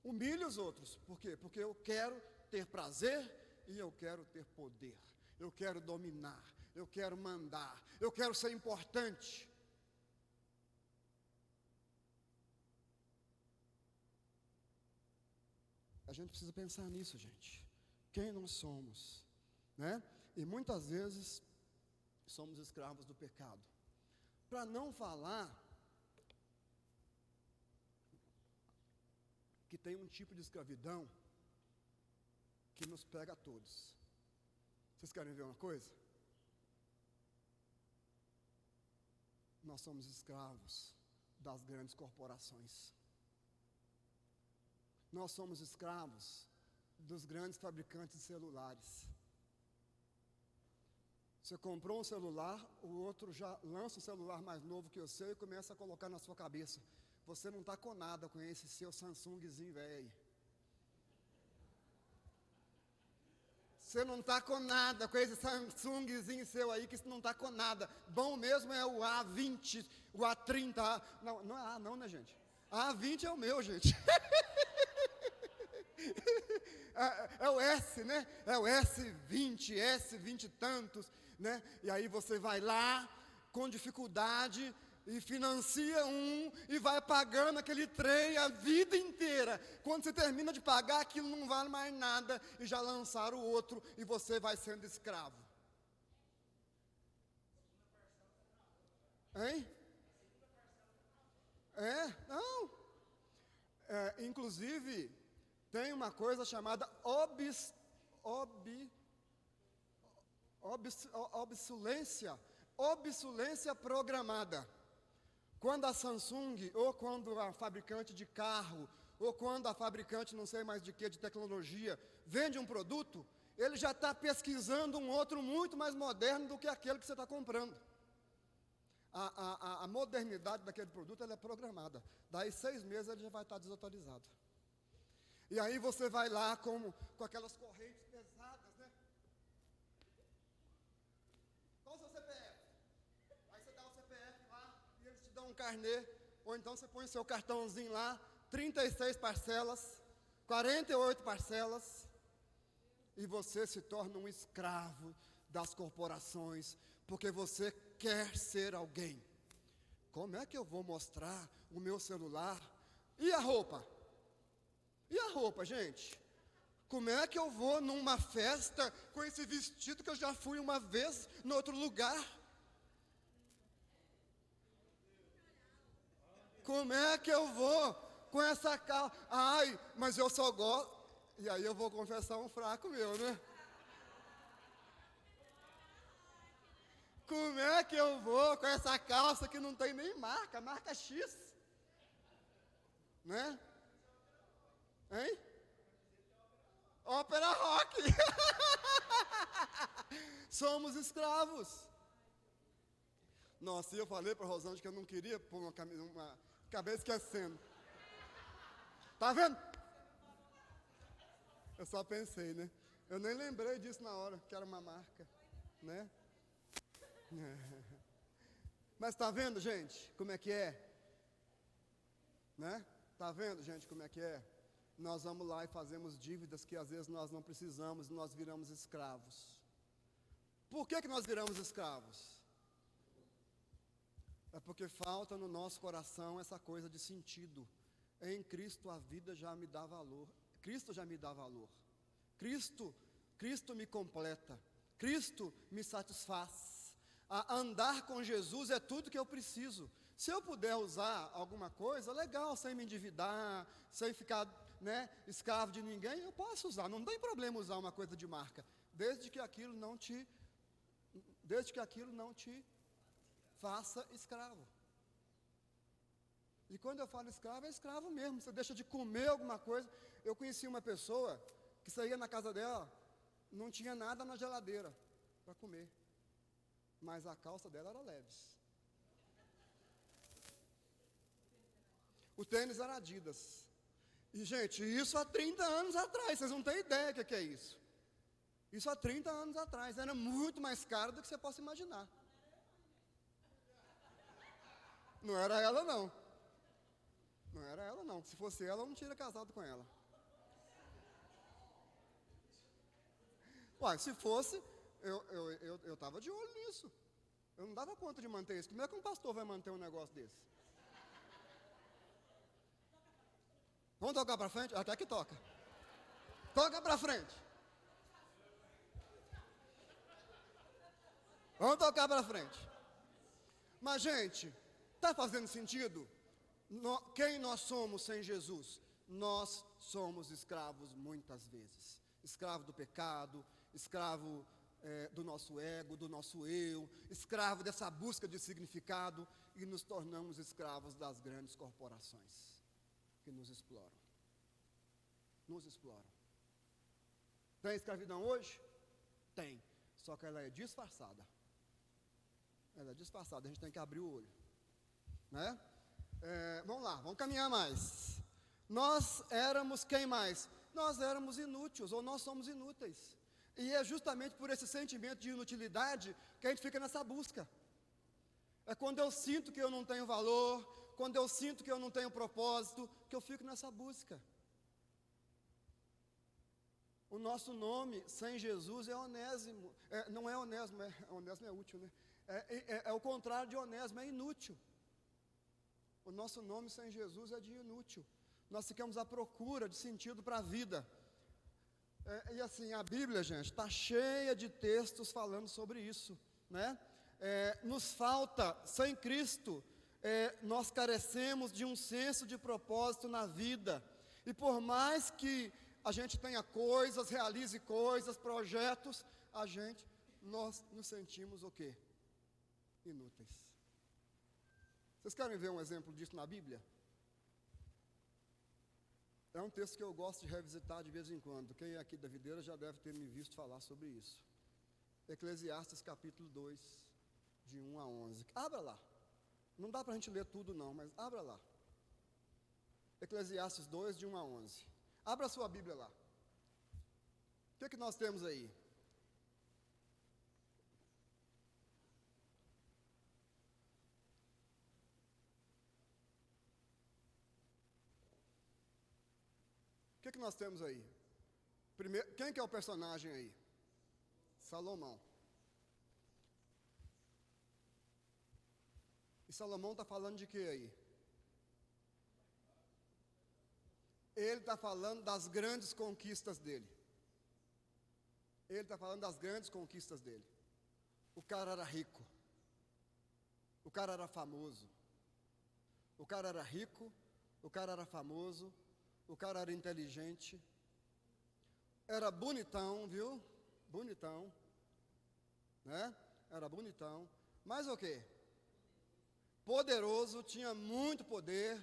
humilha os outros. Por quê? Porque eu quero ter prazer e eu quero ter poder. Eu quero dominar. Eu quero mandar. Eu quero ser importante. A gente precisa pensar nisso, gente. Quem nós somos, né? E muitas vezes somos escravos do pecado. Para não falar que tem um tipo de escravidão que nos pega a todos. Vocês querem ver uma coisa? Nós somos escravos das grandes corporações. Nós somos escravos dos grandes fabricantes de celulares. Você comprou um celular, o outro já lança um celular mais novo que o seu e começa a colocar na sua cabeça. Você não está com nada com esse seu Samsungzinho velho. Você não está com nada com esse Samsungzinho seu aí, que isso não está com nada. Bom mesmo é o A20, o A30. Não é A não, né, gente? A20 é o meu, gente. É o S, né? É o S20, S20 e tantos, né? E aí você vai lá, com dificuldade, e financia um, e vai pagando aquele trem a vida inteira. Quando você termina de pagar, aquilo não vale mais nada, e já lançaram o outro, e você vai sendo escravo. Hein? Não. Inclusive, tem uma coisa chamada obsolência programada. Quando a Samsung, ou quando a fabricante de carro, ou quando a fabricante não sei mais de que, de tecnologia, vende um produto, ele já está pesquisando um outro muito mais moderno do que aquele que você está comprando. A modernidade daquele produto, ela é programada. Daí 6 meses ele já vai estar desatualizado. E aí você vai lá com aquelas correntes pesadas, né? Qual o seu CPF? Aí você dá o CPF lá e eles te dão um carnê. Ou então você põe o seu cartãozinho lá, 36 parcelas, 48 parcelas. E você se torna um escravo das corporações, porque você quer ser alguém. Como é que eu vou mostrar o meu celular? E a roupa? E a roupa, gente? Como é que eu vou numa festa com esse vestido que eu já fui uma vez em outro lugar? Como é que eu vou com essa calça? Ai, mas eu só gosto. E aí eu vou confessar um fraco meu, né? Como é que eu vou com essa calça que não tem nem marca X? Né? Hein? Ópera rock. Somos escravos. Nossa, e eu falei para a Rosângela que eu não queria pôr uma camisa, acabei esquecendo. Tá vendo? Eu só pensei, né? Eu nem lembrei disso na hora, que era uma marca, né? Mas tá vendo, gente, como é que é? Né? Tá vendo, gente, como é que é? Nós vamos lá e fazemos dívidas que às vezes nós não precisamos e nós viramos escravos. Por que nós viramos escravos? É porque falta no nosso coração essa coisa de sentido. Em Cristo a vida já me dá valor. Cristo já me dá valor. Cristo me completa. Cristo me satisfaz. Andar com Jesus é tudo que eu preciso. Se eu puder usar alguma coisa, legal, sem me endividar, sem ficar, escravo de ninguém, eu posso usar. Não tem problema usar uma coisa de marca, desde que aquilo não te faça escravo. E quando eu falo escravo, é escravo mesmo. Você deixa de comer alguma coisa. Eu conheci uma pessoa que saía na casa dela, não tinha nada na geladeira para comer, mas a calça dela era Levi's. O tênis era Adidas. E, gente, isso há 30 anos atrás, vocês não têm ideia do que é isso. Isso há 30 anos atrás, era muito mais caro do que você possa imaginar. Não era ela, não. Não era ela, não. Se fosse ela, eu não teria casado com ela. Uai, se fosse, eu estava de olho nisso. Eu não dava conta de manter isso. Como é que um pastor vai manter um negócio desse? Vamos tocar para frente? Até que toca. Toca para frente. Vamos tocar para frente. Mas, gente, está fazendo sentido? Quem nós somos sem Jesus? Nós somos escravos muitas vezes. Escravo do pecado, escravo do nosso ego, do nosso eu, escravo dessa busca de significado, e nos tornamos escravos das grandes corporações que nos exploram. Nos exploram. Tem escravidão hoje? Tem. Só que ela é disfarçada. Ela é disfarçada, a gente tem que abrir o olho. Né? Vamos lá, vamos caminhar mais. Nós éramos quem mais? Nós éramos inúteis, ou nós somos inúteis. E é justamente por esse sentimento de inutilidade que a gente fica nessa busca. É quando eu sinto que eu não tenho valor, quando eu sinto que eu não tenho propósito, que eu fico nessa busca. O nosso nome sem Jesus é Onésimo. Não é Onésimo, Onésimo é útil, né? É o contrário de Onésimo, é inútil. O nosso nome sem Jesus é de inútil. Nós ficamos à procura de sentido para a vida. E assim, a Bíblia, gente, está cheia de textos falando sobre isso, né? Nos falta, sem Cristo, nós carecemos de um senso de propósito na vida. E por mais que a gente tenha coisas, realize coisas, projetos, nós nos sentimos o quê? Inúteis. Vocês querem ver um exemplo disso na Bíblia? É um texto que eu gosto de revisitar de vez em quando. Quem é aqui da videira já deve ter me visto falar sobre isso. Eclesiastes capítulo 2, de 1 a 11. Abra lá. Não dá para a gente ler tudo não, mas abra lá. Eclesiastes 2, de 1 a 11. Abra a sua Bíblia lá. O que nós temos aí? O que nós temos aí? Primeiro, quem que é o personagem aí? Salomão. E Salomão está falando de quê aí? Ele está falando das grandes conquistas dele. Ele está falando das grandes conquistas dele. O cara era rico. O cara era famoso. O cara era rico. O cara era famoso. O cara era inteligente. Era bonitão, viu? Bonitão. Né? Era bonitão. Mas o quê? Poderoso, tinha muito poder.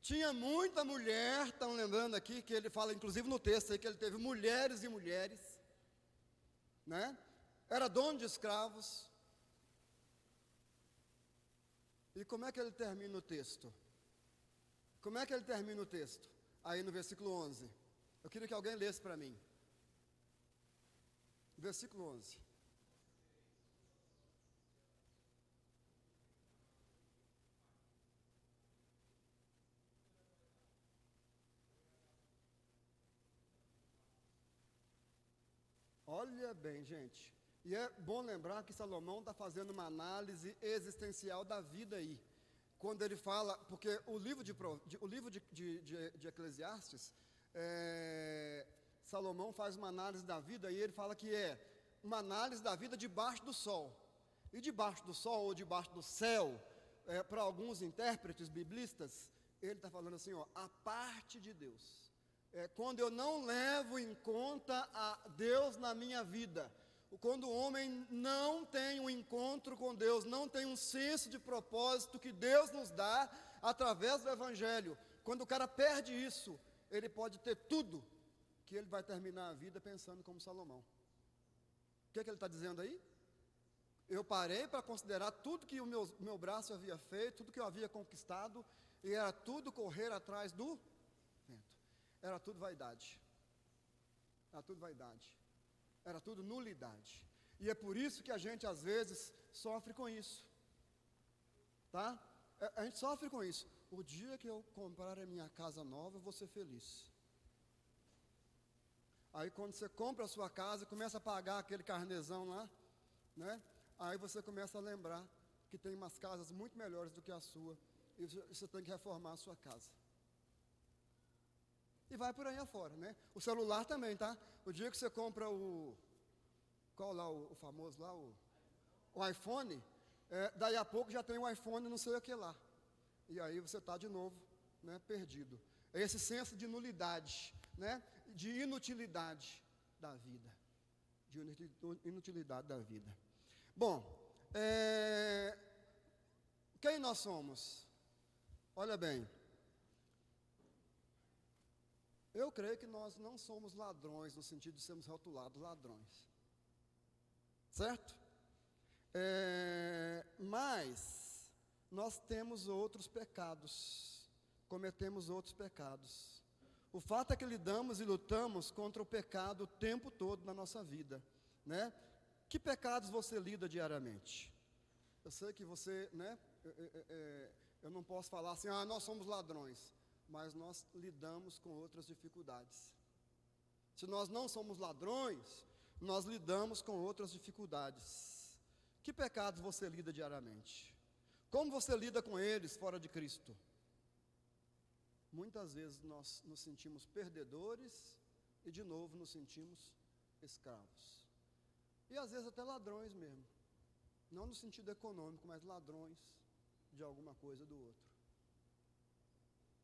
Tinha muita mulher, estão lembrando aqui, que ele fala, inclusive no texto aí, que ele teve mulheres e mulheres, né? Era dono de escravos. E como é que ele termina o texto? Como é que ele termina o texto? Aí no versículo 11. Eu queria que alguém lesse para mim. Versículo 11. Olha bem, gente, E é bom lembrar que Salomão está fazendo uma análise existencial da vida aí. Quando ele fala, porque o livro de Eclesiastes, Salomão faz uma análise da vida e ele fala que é uma análise da vida debaixo do sol. E debaixo do sol ou debaixo do céu, para alguns intérpretes biblistas, ele está falando assim, ó, a parte de Deus. Quando eu não levo em conta a Deus na minha vida, quando o homem não tem um encontro com Deus, não tem um senso de propósito que Deus nos dá através do Evangelho, quando o cara perde isso, ele pode ter tudo, que ele vai terminar a vida pensando como Salomão. O que ele está dizendo aí? Eu parei para considerar tudo que o meu braço havia feito, tudo que eu havia conquistado, e era tudo correr atrás do vento. Era tudo vaidade. Era tudo vaidade. Era tudo nulidade. E é por isso que a gente às vezes sofre com isso. Tá? A gente sofre com isso. O dia que eu comprar a minha casa nova, eu vou ser feliz. Aí quando você compra a sua casa, começa a pagar aquele carnezão lá, né? Aí você começa a lembrar que tem umas casas muito melhores do que a sua, e você tem que reformar a sua casa. E vai por aí afora, né? O celular também, tá? O dia que você compra qual lá, o famoso lá, o iPhone, daí a pouco já tem um iPhone não sei o que lá. E aí você está de novo, né, perdido. É esse senso de nulidade, né? De inutilidade da vida. De inutilidade da vida. Bom, quem nós somos? Olha bem, eu creio que nós não somos ladrões, no sentido de sermos rotulados ladrões. Certo? Mas nós temos outros pecados, cometemos outros pecados. O fato é que lidamos e lutamos contra o pecado o tempo todo na nossa vida, né? Que pecados você lida diariamente? Eu sei que você, né? Eu não posso falar assim, nós somos ladrões, mas nós lidamos com outras dificuldades. Se nós não somos ladrões, nós lidamos com outras dificuldades. Que pecados você lida diariamente? Como você lida com eles fora de Cristo? Muitas vezes nós nos sentimos perdedores e de novo nos sentimos escravos. E às vezes até ladrões mesmo. Não no sentido econômico, mas ladrões de alguma coisa do outro.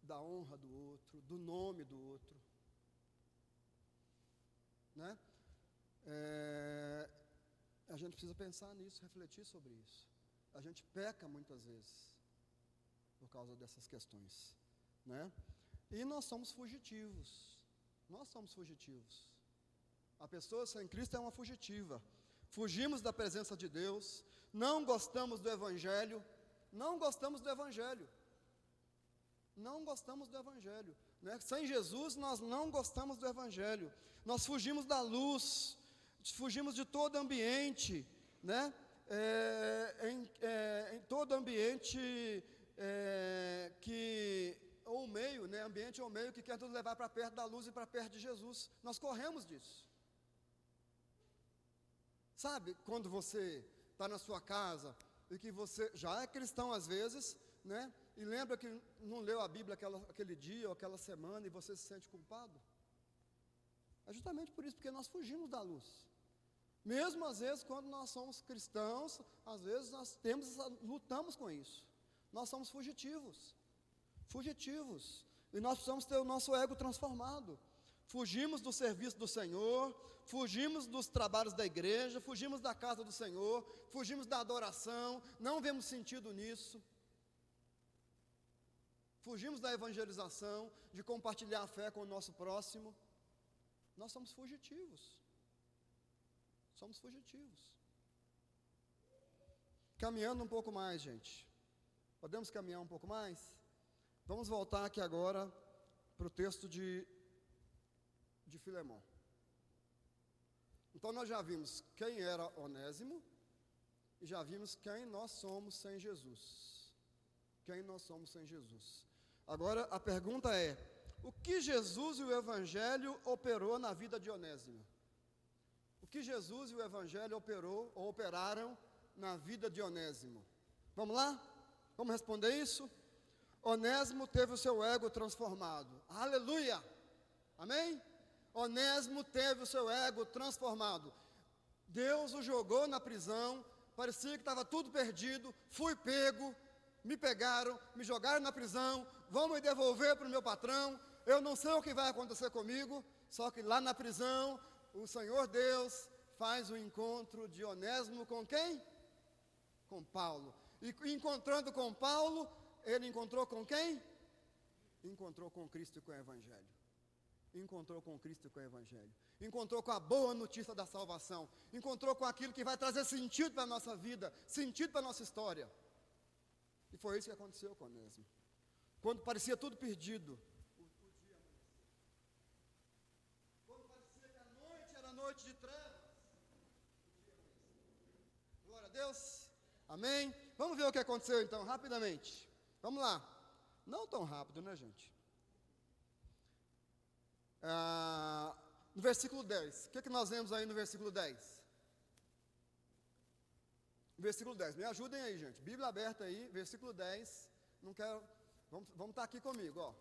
Da honra do outro, do nome do outro. Né? A gente precisa pensar nisso, refletir sobre isso. A gente peca muitas vezes por causa dessas questões, né? E nós somos fugitivos. Nós somos fugitivos. A pessoa sem Cristo é uma fugitiva. Fugimos da presença de Deus, não gostamos do Evangelho, não gostamos do Evangelho. Não gostamos do Evangelho, né? Sem Jesus nós não gostamos do Evangelho. Nós fugimos da luz, fugimos de todo ambiente, né? Em todo ambiente ou meio, né? Ambiente ou meio que quer nos levar para perto da luz e para perto de Jesus. Nós corremos disso. Sabe, quando você está na sua casa e que você já é cristão às vezes, né? E lembra que não leu a Bíblia aquele dia ou aquela semana e você se sente culpado? É justamente por isso, porque nós fugimos da luz. Mesmo às vezes quando nós somos cristãos, às vezes nós lutamos com isso. Nós somos fugitivos. E nós precisamos ter o nosso ego transformado. Fugimos do serviço do Senhor, fugimos dos trabalhos da igreja, fugimos da casa do Senhor, fugimos da adoração, não vemos sentido nisso. Fugimos da evangelização, de compartilhar a fé com o nosso próximo. Nós somos fugitivos. Somos fugitivos. Caminhando um pouco mais, gente. Podemos caminhar um pouco mais? Vamos voltar aqui agora para o texto de Filemão. Então nós já vimos quem era Onésimo e já vimos quem nós somos sem Jesus. Quem nós somos sem Jesus. Agora a pergunta é: o que Jesus e o Evangelho operou na vida de Onésimo? O que Jesus e o Evangelho operaram na vida de Onésimo? Vamos lá? Vamos responder isso? Onésimo teve o seu ego transformado. Aleluia! Amém? Onésimo teve o seu ego transformado. Deus o jogou na prisão, parecia que estava tudo perdido, fui pego, me pegaram, me jogaram na prisão, vão me devolver para o meu patrão, eu não sei o que vai acontecer comigo, só que lá na prisão, o Senhor Deus faz o encontro de Onésimo com quem? Com Paulo. E encontrando com Paulo, ele encontrou com quem? Encontrou com Cristo e com o Evangelho. Encontrou com Cristo e com o Evangelho. Encontrou com a boa notícia da salvação. Encontrou com aquilo que vai trazer sentido para a nossa vida, sentido para a nossa história. E foi isso que aconteceu com Onésimo. Quando parecia tudo perdido, quando parecia que a noite era noite de trevas, glória a Deus, amém? Vamos ver o que aconteceu então, rapidamente. Vamos lá. Não tão rápido, né, gente? No versículo 10. O que nós vemos aí no versículo 10? Versículo 10. Me ajudem aí, gente. Bíblia aberta aí, versículo 10. Não quero. Vamos estar aqui comigo, ó.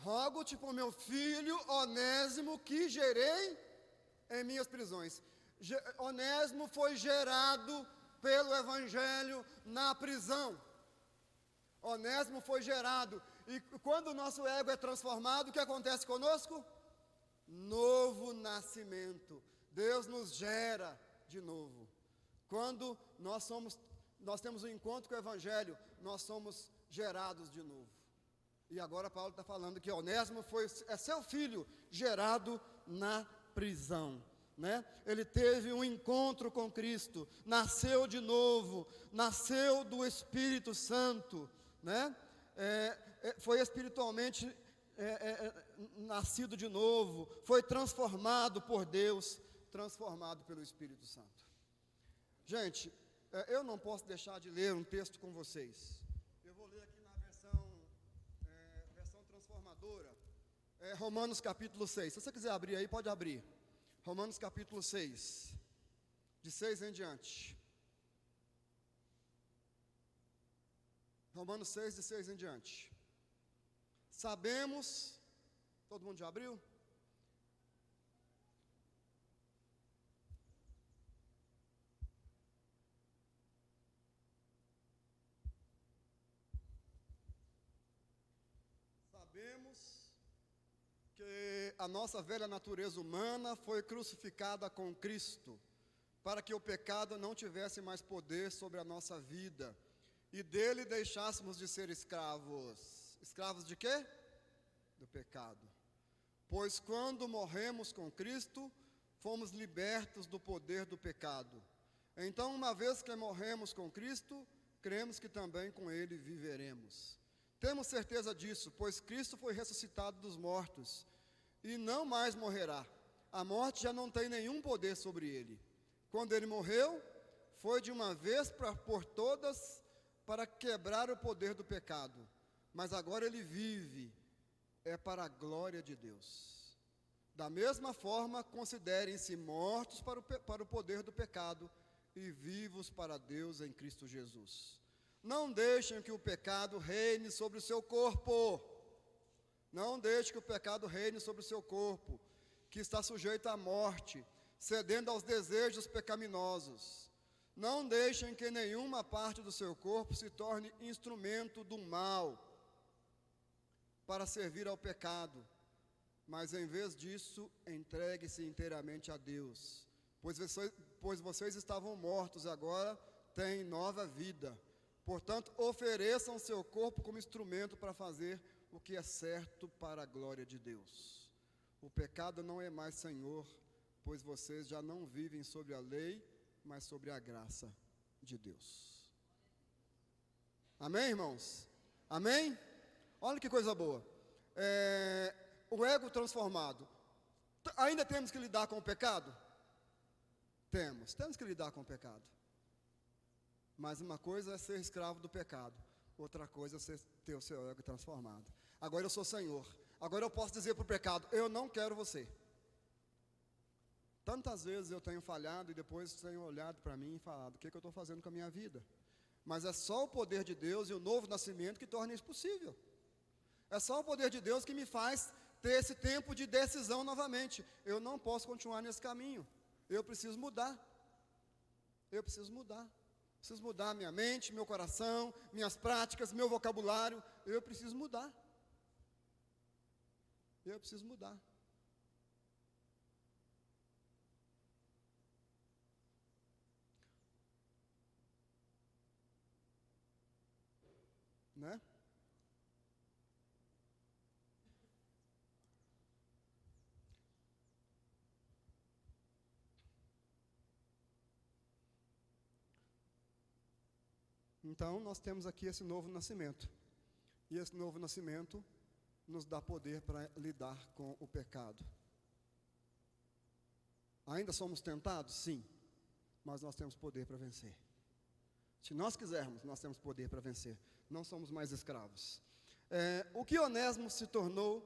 Rogo-te por meu filho Onésimo, que gerei em minhas prisões. Onésimo foi gerado pelo Evangelho na prisão. Onésimo foi gerado. E quando o nosso ego é transformado, o que acontece conosco? Novo nascimento. Deus nos gera de novo. Quando nós temos um encontro com o Evangelho, nós somos gerados de novo. E agora Paulo está falando que Onésimo é seu filho gerado na prisão. Né? Ele teve um encontro com Cristo, nasceu de novo, nasceu do Espírito Santo, né? Foi espiritualmente nascido de novo, foi transformado por Deus, transformado pelo Espírito Santo. Gente, eu não posso deixar de ler um texto com vocês. Eu vou ler aqui na versão transformadora, Romanos capítulo 6. Se você quiser abrir aí, pode abrir. Romanos capítulo 6, de 6 em diante. Romanos 6, de 6 em diante. Sabemos, todo mundo já abriu? Sabemos que a nossa velha natureza humana foi crucificada com Cristo, para que o pecado não tivesse mais poder sobre a nossa vida, e dele deixássemos de ser escravos. Escravos de quê? Do pecado. Pois quando morremos com Cristo, fomos libertos do poder do pecado. Então, uma vez que morremos com Cristo, cremos que também com ele viveremos. Temos certeza disso, pois Cristo foi ressuscitado dos mortos e não mais morrerá. A morte já não tem nenhum poder sobre ele. Quando ele morreu, foi de uma vez por todas para quebrar o poder do pecado. Mas agora ele vive, para a glória de Deus. Da mesma forma, considerem-se mortos para o poder do pecado e vivos para Deus em Cristo Jesus. Não deixem que o pecado reine sobre o seu corpo. Não deixe que o pecado reine sobre o seu corpo, que está sujeito à morte, cedendo aos desejos pecaminosos. Não deixem que nenhuma parte do seu corpo se torne instrumento do mal para servir ao pecado, mas em vez disso, entregue-se inteiramente a Deus, pois vocês estavam mortos, agora têm nova vida. Portanto, ofereçam seu corpo como instrumento para fazer o que é certo para a glória de Deus. O pecado não é mais senhor, pois vocês já não vivem sobre a lei, mas sobre a graça de Deus. Amém, irmãos? Amém? Olha que coisa boa. O ego transformado. Ainda temos que lidar com o pecado? Temos que lidar com o pecado. Mas uma coisa é ser escravo do pecado, outra coisa é você ter o seu ego transformado. Agora eu sou Senhor. Agora eu posso dizer para o pecado: eu não quero você. Tantas vezes eu tenho falhado e depois tenho olhado para mim e falado: o que eu estou fazendo com a minha vida? Mas é só o poder de Deus e o novo nascimento que torna isso possível. É só o poder de Deus que me faz ter esse tempo de decisão novamente. Eu não posso continuar nesse caminho. Eu preciso mudar. Eu preciso mudar. Preciso mudar minha mente, meu coração, minhas práticas, meu vocabulário. Eu preciso mudar. Eu preciso mudar. Né? Então, nós temos aqui esse novo nascimento. E esse novo nascimento nos dá poder para lidar com o pecado. Ainda somos tentados? Sim. Mas nós temos poder para vencer. Se nós quisermos, nós temos poder para vencer. Não somos mais escravos. O que Onésimo se tornou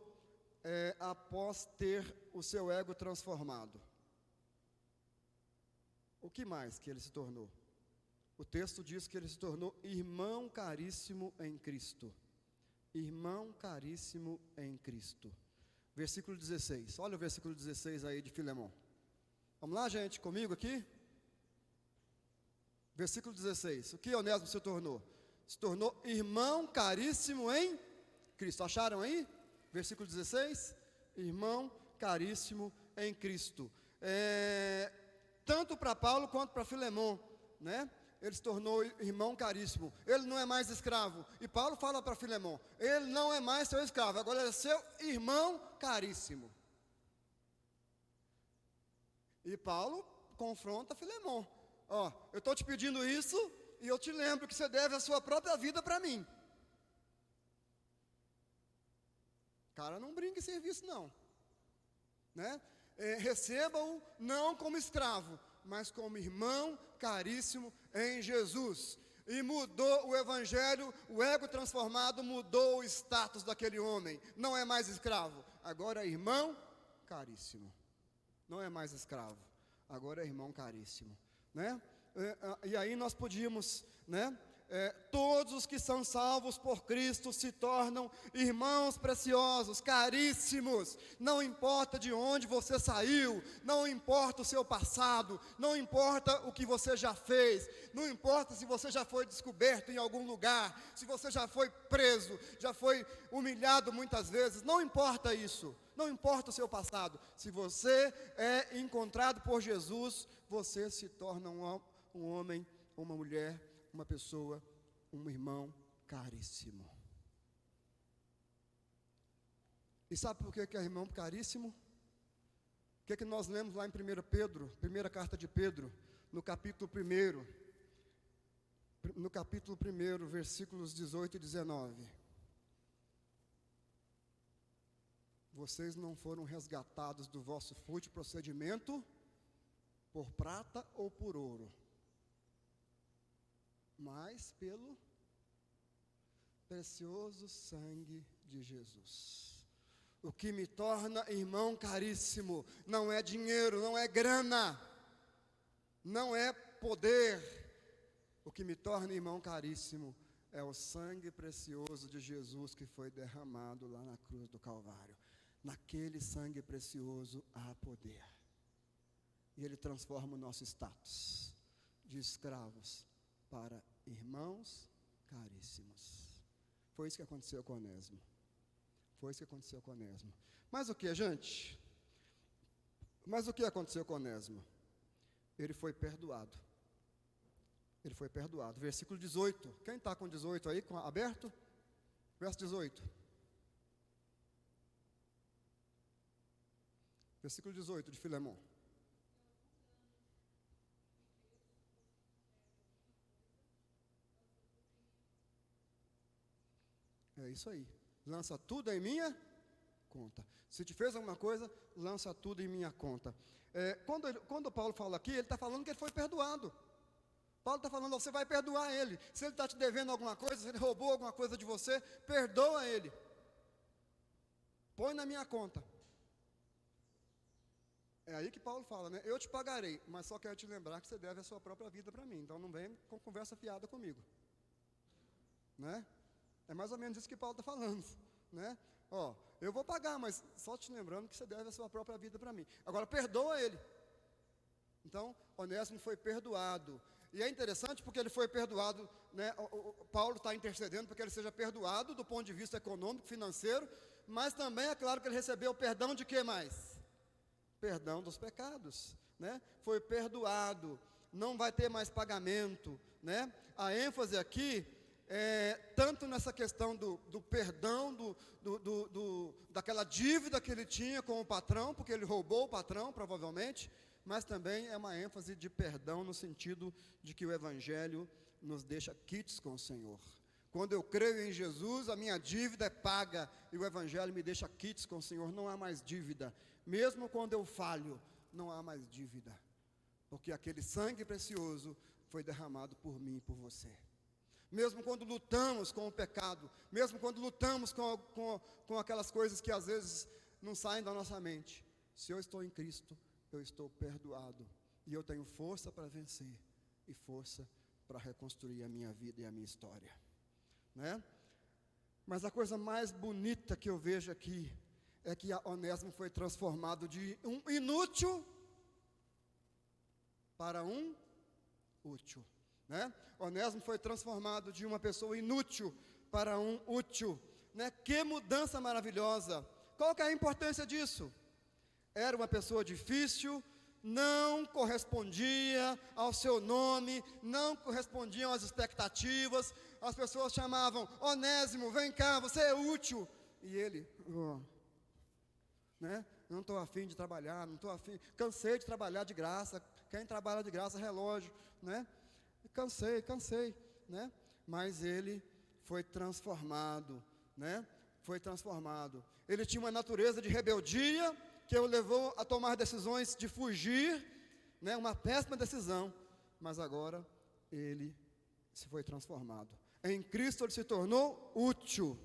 após ter o seu ego transformado? O que mais que ele se tornou? O texto diz que ele se tornou irmão caríssimo em Cristo. Irmão caríssimo em Cristo. Versículo 16. Olha o versículo 16 aí de Filemão. Vamos lá, gente, comigo aqui? Versículo 16. O que Onésimo se tornou? Se tornou irmão caríssimo em Cristo. Acharam aí? Versículo 16. Irmão caríssimo em Cristo. Tanto para Paulo quanto para Filemão, né? Ele se tornou irmão caríssimo. Ele não é mais escravo. E Paulo fala para Filemão: ele não é mais seu escravo, agora ele é seu irmão caríssimo. E Paulo confronta Filemão: ó, eu estou te pedindo isso e eu te lembro que você deve a sua própria vida para mim. Cara, não brinque em serviço não, né? Receba-o não como escravo, mas como irmão caríssimo em Jesus. E mudou o evangelho, o ego transformado mudou o status daquele homem. Não é mais escravo, agora é irmão caríssimo. Não é mais escravo, agora é irmão caríssimo, né? E aí nós podíamos, né? Todos os que são salvos por Cristo se tornam irmãos preciosos, caríssimos. Não importa de onde você saiu, não importa o seu passado, não importa o que você já fez, não importa se você já foi descoberto em algum lugar, se você já foi preso, já foi humilhado muitas vezes, não importa isso, não importa o seu passado. Se você é encontrado por Jesus, você se torna um homem, uma mulher, uma pessoa, um irmão caríssimo. E sabe por que é irmão caríssimo? O que nós lemos lá em 1 Pedro, primeira carta de Pedro, no capítulo 1, versículos 18 e 19. Vocês não foram resgatados do vosso fútil procedimento por prata ou por ouro, mas pelo precioso sangue de Jesus. O que me torna irmão caríssimo não é dinheiro, não é grana, não é poder. O que me torna irmão caríssimo é o sangue precioso de Jesus que foi derramado lá na cruz do Calvário. Naquele sangue precioso há poder. E ele transforma o nosso status de escravos para irmãos caríssimos. Foi isso que aconteceu com Onésimo. Foi isso que aconteceu com Onésimo. Mas o que, gente? Mas o que aconteceu com Onésimo? Ele foi perdoado. Ele foi perdoado. Versículo 18. Quem está com 18 aí, aberto? Verso 18. Versículo 18 de Filemão. É isso aí. Lança tudo em minha conta. Se te fez alguma coisa, lança tudo em minha conta. Quando Paulo fala aqui, ele está falando que ele foi perdoado. Paulo está falando, você vai perdoar ele. Se ele está te devendo alguma coisa, se ele roubou alguma coisa de você, perdoa ele. Põe na minha conta. É aí que Paulo fala, né? Eu te pagarei, mas só quero te lembrar que você deve a sua própria vida para mim. Então não vem com conversa fiada comigo. Né? É mais ou menos isso que Paulo está falando. Né? Ó, eu vou pagar, mas só te lembrando que você deve a sua própria vida para mim. Agora perdoa ele. Então, Onésimo foi perdoado. E é interessante porque ele foi perdoado, né? Paulo está intercedendo para que ele seja perdoado do ponto de vista econômico, financeiro, mas também é claro que ele recebeu perdão de quê mais? Perdão dos pecados, né? Foi perdoado, não vai ter mais pagamento, né? A ênfase aqui é tanto nessa questão do perdão, daquela dívida que ele tinha com o patrão, porque ele roubou o patrão, provavelmente, mas também é uma ênfase de perdão no sentido de que o Evangelho nos deixa quites com o Senhor. Quando eu creio em Jesus, a minha dívida é paga e o Evangelho me deixa quites com o Senhor, não há mais dívida. Mesmo quando eu falho, não há mais dívida, porque aquele sangue precioso foi derramado por mim e por você. Mesmo quando lutamos com o pecado, mesmo quando lutamos com aquelas coisas que às vezes não saem da nossa mente, se eu estou em Cristo, eu estou perdoado, e eu tenho força para vencer, e força para reconstruir a minha vida e a minha história, né? Mas a coisa mais bonita que eu vejo aqui, é que Onésimo foi transformado de um inútil, para um útil, né? Onésimo foi transformado de uma pessoa inútil, para um útil, né? Que mudança maravilhosa, qual que é a importância disso? Era uma pessoa difícil, não correspondia ao seu nome, não correspondiam às expectativas, as pessoas chamavam, Onésimo, vem cá, você é útil, e ele, né? Não estou afim de trabalhar, não estou afim, cansei de trabalhar de graça, quem trabalha de graça, relógio, né? Cansei, né? Mas ele foi transformado, né? Foi transformado, ele tinha uma natureza de rebeldia, que o levou a tomar decisões de fugir, né, uma péssima decisão, mas agora ele se foi transformado. Em Cristo ele se tornou útil.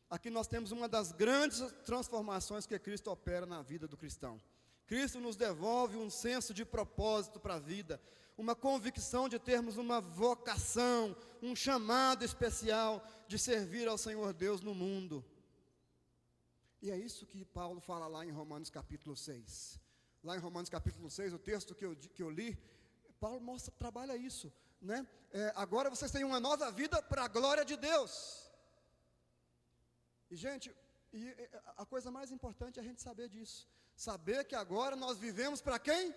Aqui nós temos uma das grandes transformações que Cristo opera na vida do cristão. Cristo nos devolve um senso de propósito para a vida, uma convicção de termos uma vocação, um chamado especial de servir ao Senhor Deus no mundo. E é isso que Paulo fala lá em Romanos capítulo 6. Lá em Romanos capítulo 6, o texto que eu li, Paulo trabalha isso, né? Agora vocês têm uma nova vida para a glória de Deus. E gente, a coisa mais importante é a gente saber disso. Saber que agora nós vivemos para quem?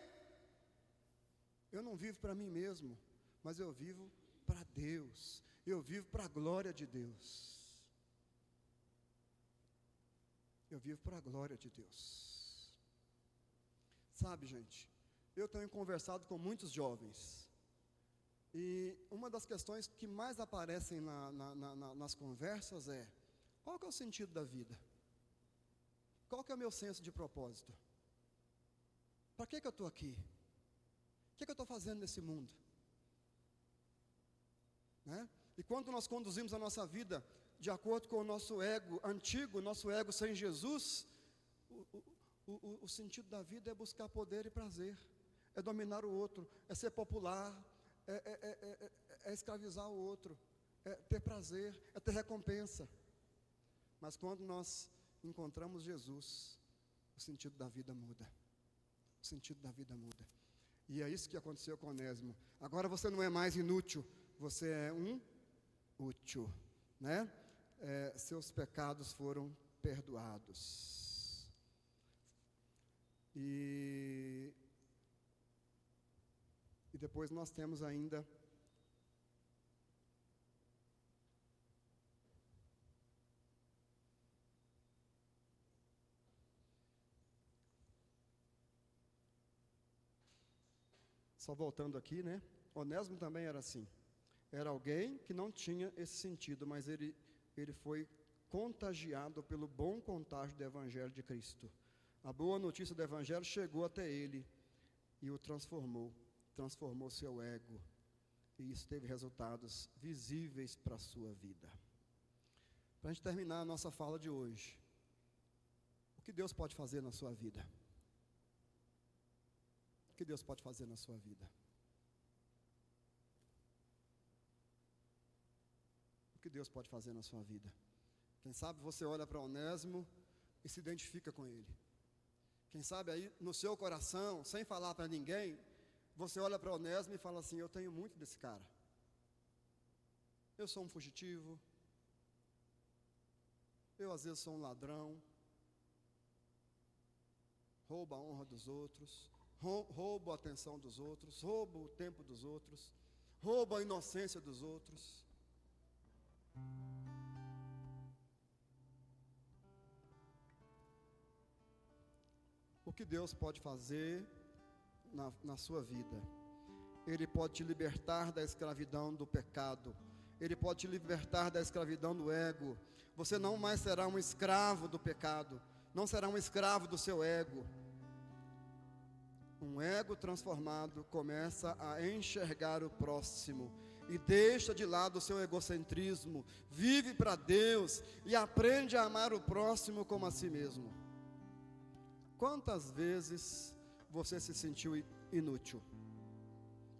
Eu não vivo para mim mesmo, mas eu vivo para Deus. Eu vivo para a glória de Deus. Eu vivo para a glória de Deus. Sabe, gente, eu tenho conversado com muitos jovens, e uma das questões que mais aparecem nas conversas é, qual que é o sentido da vida? Qual que é o meu senso de propósito? Para que eu estou aqui? O que eu estou fazendo nesse mundo? Né? E quando nós conduzimos a nossa vida de acordo com o nosso ego antigo, nosso ego sem Jesus, o sentido da vida é buscar poder e prazer, é dominar o outro, é ser popular, é escravizar o outro, é ter prazer, é ter recompensa. Mas quando nós encontramos Jesus, o sentido da vida muda. O sentido da vida muda. E é isso que aconteceu com Onésimo. Agora você não é mais inútil, você é um útil, né? Seus pecados foram perdoados. E depois nós temos ainda só voltando aqui, né? Onésimo também era assim. Era alguém que não tinha esse sentido, mas ele foi contagiado pelo bom contágio do Evangelho de Cristo. A boa notícia do Evangelho chegou até ele e o transformou seu ego. E isso teve resultados visíveis para a sua vida. Para a gente terminar a nossa fala de hoje, o que Deus pode fazer na sua vida? O que Deus pode fazer na sua vida? O que Deus pode fazer na sua vida? Quem sabe você olha para Onésimo e se identifica com ele. Quem sabe aí no seu coração, sem falar para ninguém, você olha para Onésimo e fala assim: eu tenho muito desse cara. Eu sou um fugitivo. Eu às vezes sou um ladrão. Roubo a honra dos outros. Roubo a atenção dos outros. Roubo o tempo dos outros. Roubo a inocência dos outros. O que Deus pode fazer na sua vida? Ele pode te libertar da escravidão do pecado. Ele pode te libertar da escravidão do ego. Você não mais será um escravo do pecado. Não será um escravo do seu ego. Um ego transformado começa a enxergar o próximo e deixa de lado o seu egocentrismo. Vive para Deus e aprende a amar o próximo como a si mesmo. Quantas vezes você se sentiu inútil?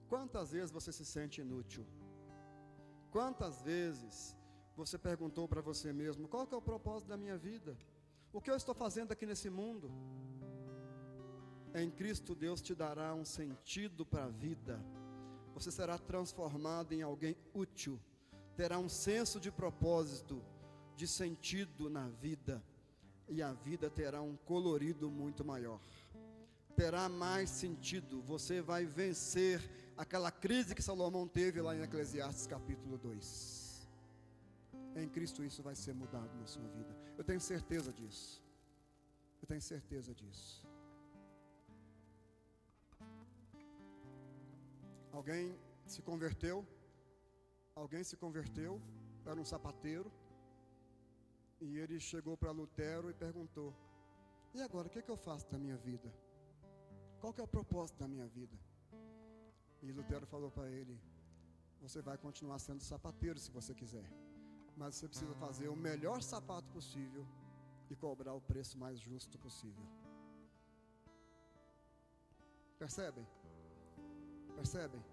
Quantas vezes você se sente inútil? Quantas vezes você perguntou para você mesmo: qual que é o propósito da minha vida? O que eu estou fazendo aqui nesse mundo? Em Cristo Deus te dará um sentido para a vida. Você será transformado em alguém útil. Terá um senso de propósito, de sentido na vida. E a vida terá um colorido muito maior. Terá mais sentido. Você vai vencer aquela crise que Salomão teve lá em Eclesiastes capítulo 2. Em Cristo isso vai ser mudado na sua vida. Eu tenho certeza disso. Eu tenho certeza disso. Alguém se converteu. Alguém se converteu. Era um sapateiro. E ele chegou para Lutero e perguntou: e agora, o que eu faço da minha vida? Qual que é o propósito da minha vida? E Lutero falou para ele: você vai continuar sendo sapateiro se você quiser, mas você precisa fazer o melhor sapato possível e cobrar o preço mais justo possível. Percebem? Percebem?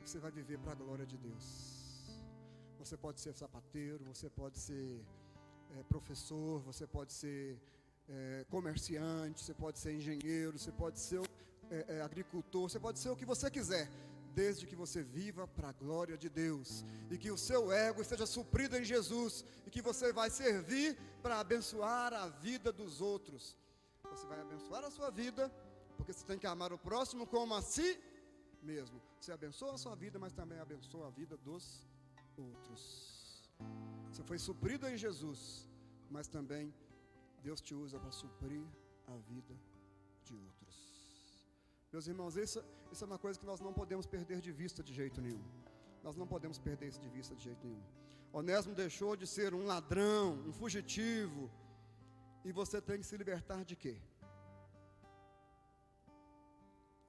Você vai viver para a glória de Deus. Você pode ser sapateiro, você pode ser professor, você pode ser comerciante, você pode ser engenheiro, você pode ser agricultor, você pode ser o que você quiser, desde que você viva para a glória de Deus, e que o seu ego esteja suprido em Jesus, e que você vai servir para abençoar a vida dos outros. Você vai abençoar a sua vida, porque você tem que amar o próximo como a si mesmo. Você abençoa a sua vida, mas também abençoa a vida dos outros. Você foi suprido em Jesus, mas também Deus te usa para suprir a vida de outros. Meus irmãos, isso é uma coisa que nós não podemos perder de vista de jeito nenhum. Nós não podemos perder isso de vista de jeito nenhum. Onésimo deixou de ser um ladrão, um fugitivo, e você tem que se libertar de quê?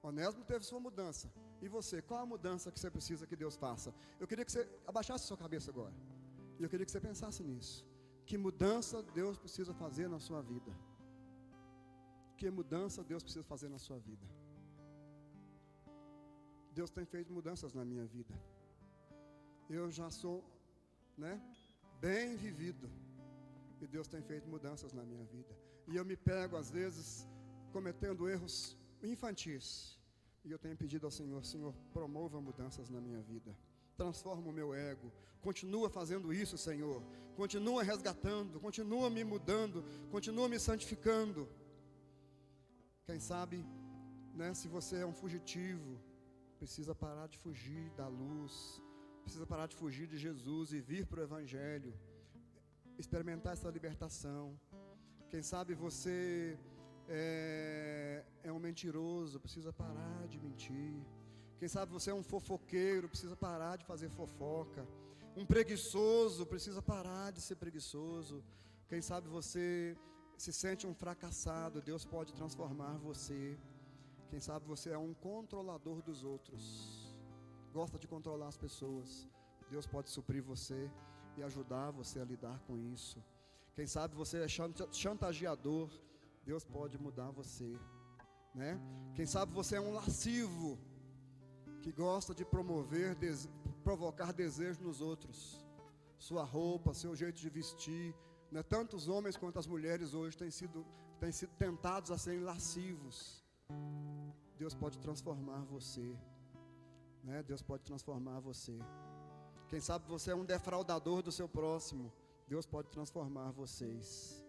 Onésimo teve sua mudança. E você, qual a mudança que você precisa que Deus faça? Eu queria que você abaixasse sua cabeça agora. E eu queria que você pensasse nisso. Que mudança Deus precisa fazer na sua vida? Que mudança Deus precisa fazer na sua vida? Deus tem feito mudanças na minha vida. Eu já sou, bem vivido. E Deus tem feito mudanças na minha vida. E eu me pego, às vezes, cometendo erros infantis. E eu tenho pedido ao Senhor: Senhor, promova mudanças na minha vida. Transforma o meu ego. Continua fazendo isso, Senhor. Continua resgatando, continua me mudando, continua me santificando. Quem sabe, se você é um fugitivo, precisa parar de fugir da luz, precisa parar de fugir de Jesus e vir para o Evangelho, experimentar essa libertação. Quem sabe você é um mentiroso, precisa parar de mentir. Quem sabe você é um fofoqueiro, precisa parar de fazer fofoca. Um preguiçoso, precisa parar de ser preguiçoso. Quem sabe você se sente um fracassado, Deus pode transformar você. Quem sabe você é um controlador dos outros. gosta de controlar as pessoas. Deus pode suprir você e ajudar você a lidar com isso. Quem sabe você é chantageador, Deus pode mudar você, né? Quem sabe você é um lascivo, que gosta de provocar desejo nos outros. Sua roupa, seu jeito de vestir, né? Tanto os homens quanto as mulheres hoje têm sido tentados a serem lascivos. Deus pode transformar você, né? Deus pode transformar você. Quem sabe você é um defraudador do seu próximo, Deus pode transformar vocês.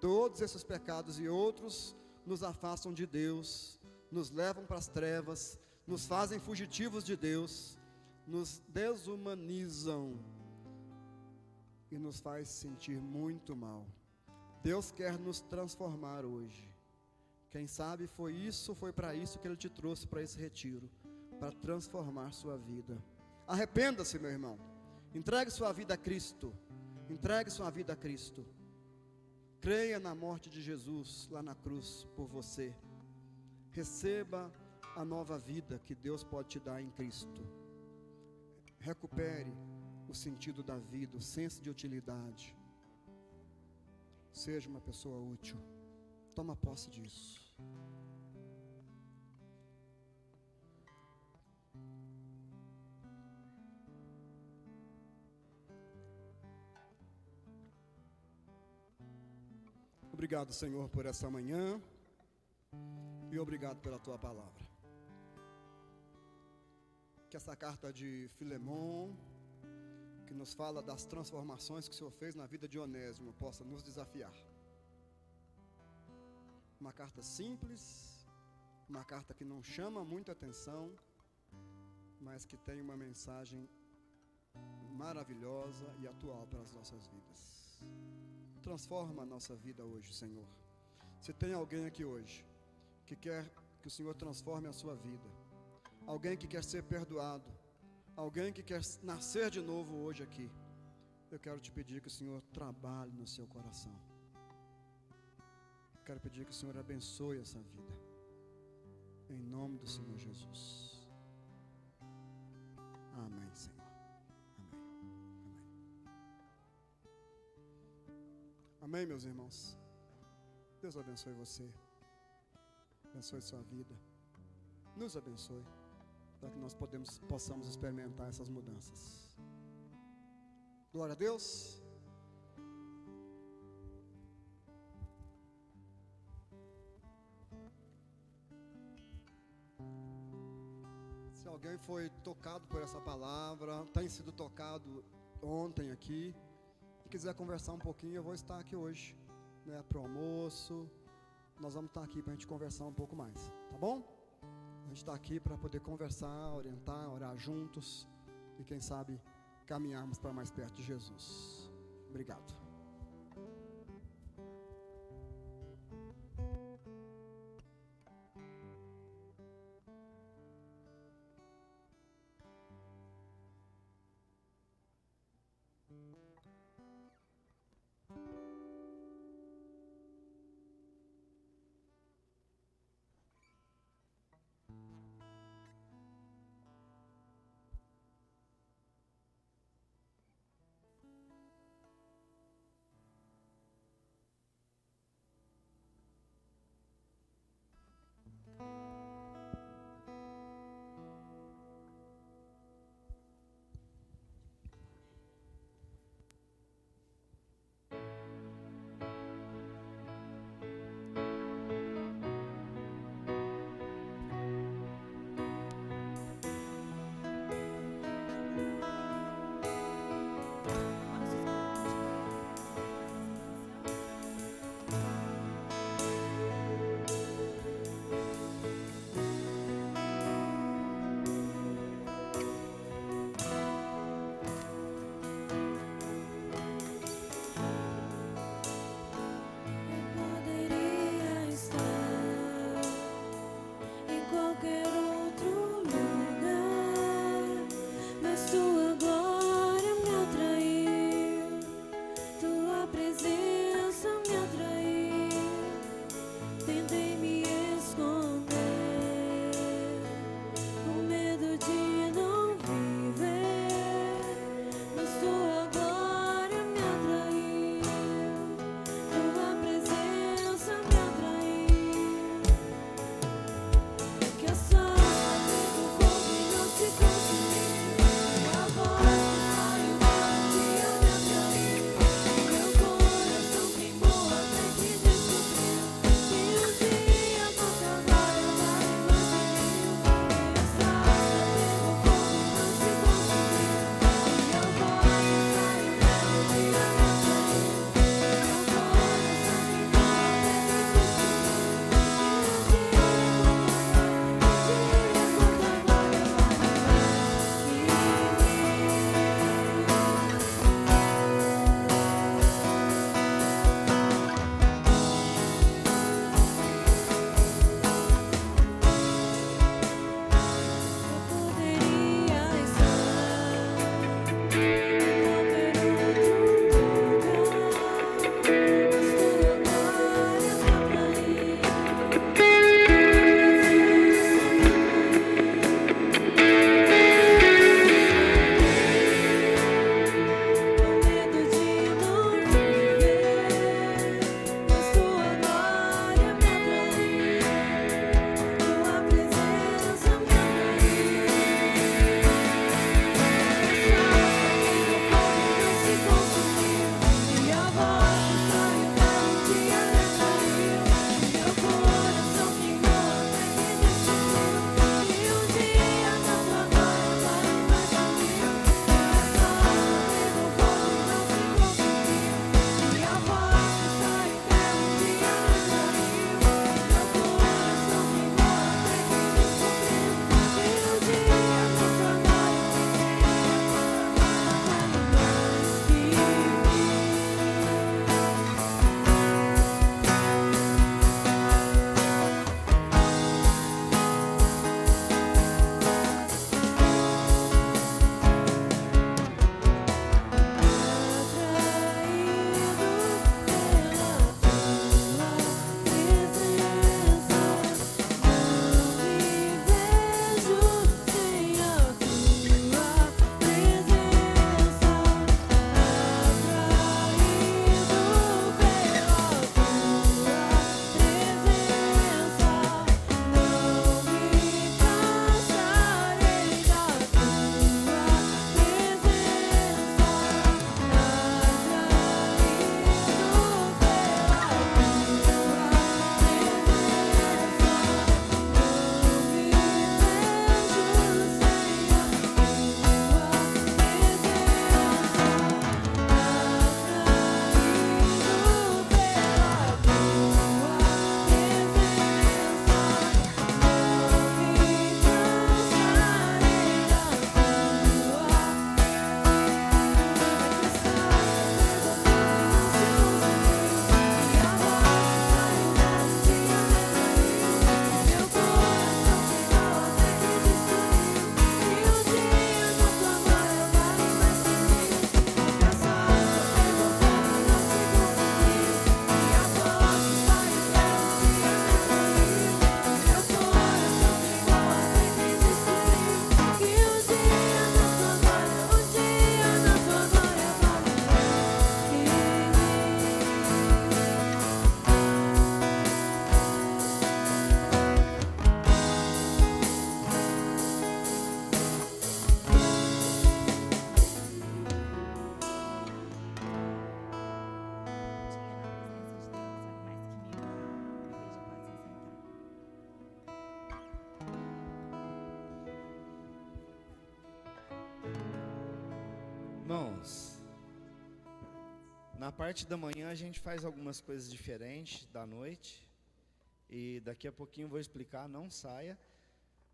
Todos esses pecados e outros nos afastam de Deus, nos levam para as trevas, nos fazem fugitivos de Deus, nos desumanizam e nos faz sentir muito mal. Deus quer nos transformar hoje. Quem sabe foi para isso que Ele te trouxe para esse retiro, para transformar sua vida. Arrependa-se, meu irmão. Entregue sua vida a Cristo. Entregue sua vida a Cristo. Creia na morte de Jesus lá na cruz por você. Receba a nova vida que Deus pode te dar em Cristo. Recupere o sentido da vida, o senso de utilidade. Seja uma pessoa útil. Toma posse disso. Obrigado, Senhor, por essa manhã e obrigado pela Tua palavra. Que essa carta de Filemon, que nos fala das transformações que o Senhor fez na vida de Onésimo, possa nos desafiar. Uma carta simples, uma carta que não chama muita atenção, mas que tem uma mensagem maravilhosa e atual para as nossas vidas. Transforma a nossa vida hoje, Senhor. Se tem alguém aqui hoje que quer que o Senhor transforme a sua vida, alguém que quer ser perdoado, alguém que quer nascer de novo hoje aqui, eu quero te pedir que o Senhor trabalhe no seu coração. Quero pedir que o Senhor abençoe essa vida, em nome do Senhor Jesus. Amém, Senhor. Amém, meus irmãos. Deus abençoe você, abençoe sua vida, nos abençoe, para que nós possamos experimentar essas mudanças. Glória a Deus. Se alguém foi tocado por essa palavra, tem sido tocado ontem aqui, e quiser conversar um pouquinho, eu vou estar aqui hoje, né, para o almoço. Nós vamos estar aqui para a gente conversar um pouco mais, tá bom? A gente está aqui para poder conversar, orientar, orar juntos e quem sabe caminharmos para mais perto de Jesus. Obrigado. Irmãos, na parte da manhã a gente faz algumas coisas diferentes da noite. E daqui a pouquinho eu vou explicar, não saia.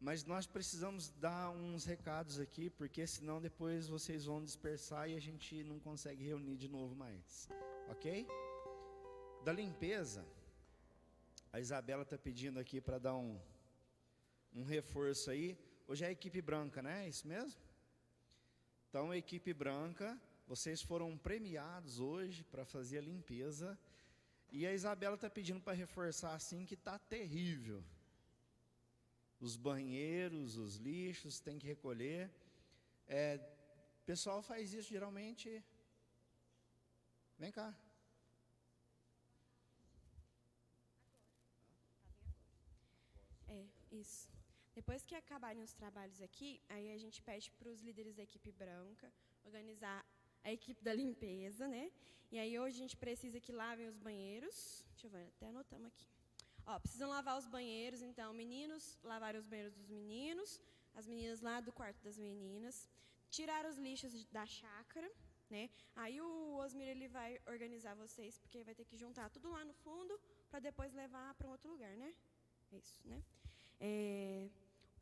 Mas nós precisamos dar uns recados aqui, porque senão depois vocês vão dispersar e a gente não consegue reunir de novo mais. Ok? Da limpeza, a Isabela está pedindo aqui para dar um reforço aí. Hoje é a equipe branca, né? É isso mesmo? Então, a equipe branca, vocês foram premiados hoje para fazer a limpeza. E a Isabela está pedindo para reforçar assim que está terrível. Os banheiros, os lixos, tem que recolher. O pessoal faz isso geralmente. Vem cá. Isso. Depois que acabarem os trabalhos aqui, aí a gente pede para os líderes da equipe branca organizar a equipe da limpeza, né? E aí hoje a gente precisa que lavem os banheiros. Deixa eu ver, até anotamos aqui. Precisam lavar os banheiros, então, meninos lavarem os banheiros dos meninos, as meninas lá do quarto das meninas, tirar os lixos da chácara, né? Aí o Osmir ele vai organizar vocês, porque vai ter que juntar tudo lá no fundo para depois levar para um outro lugar, né? É isso, né?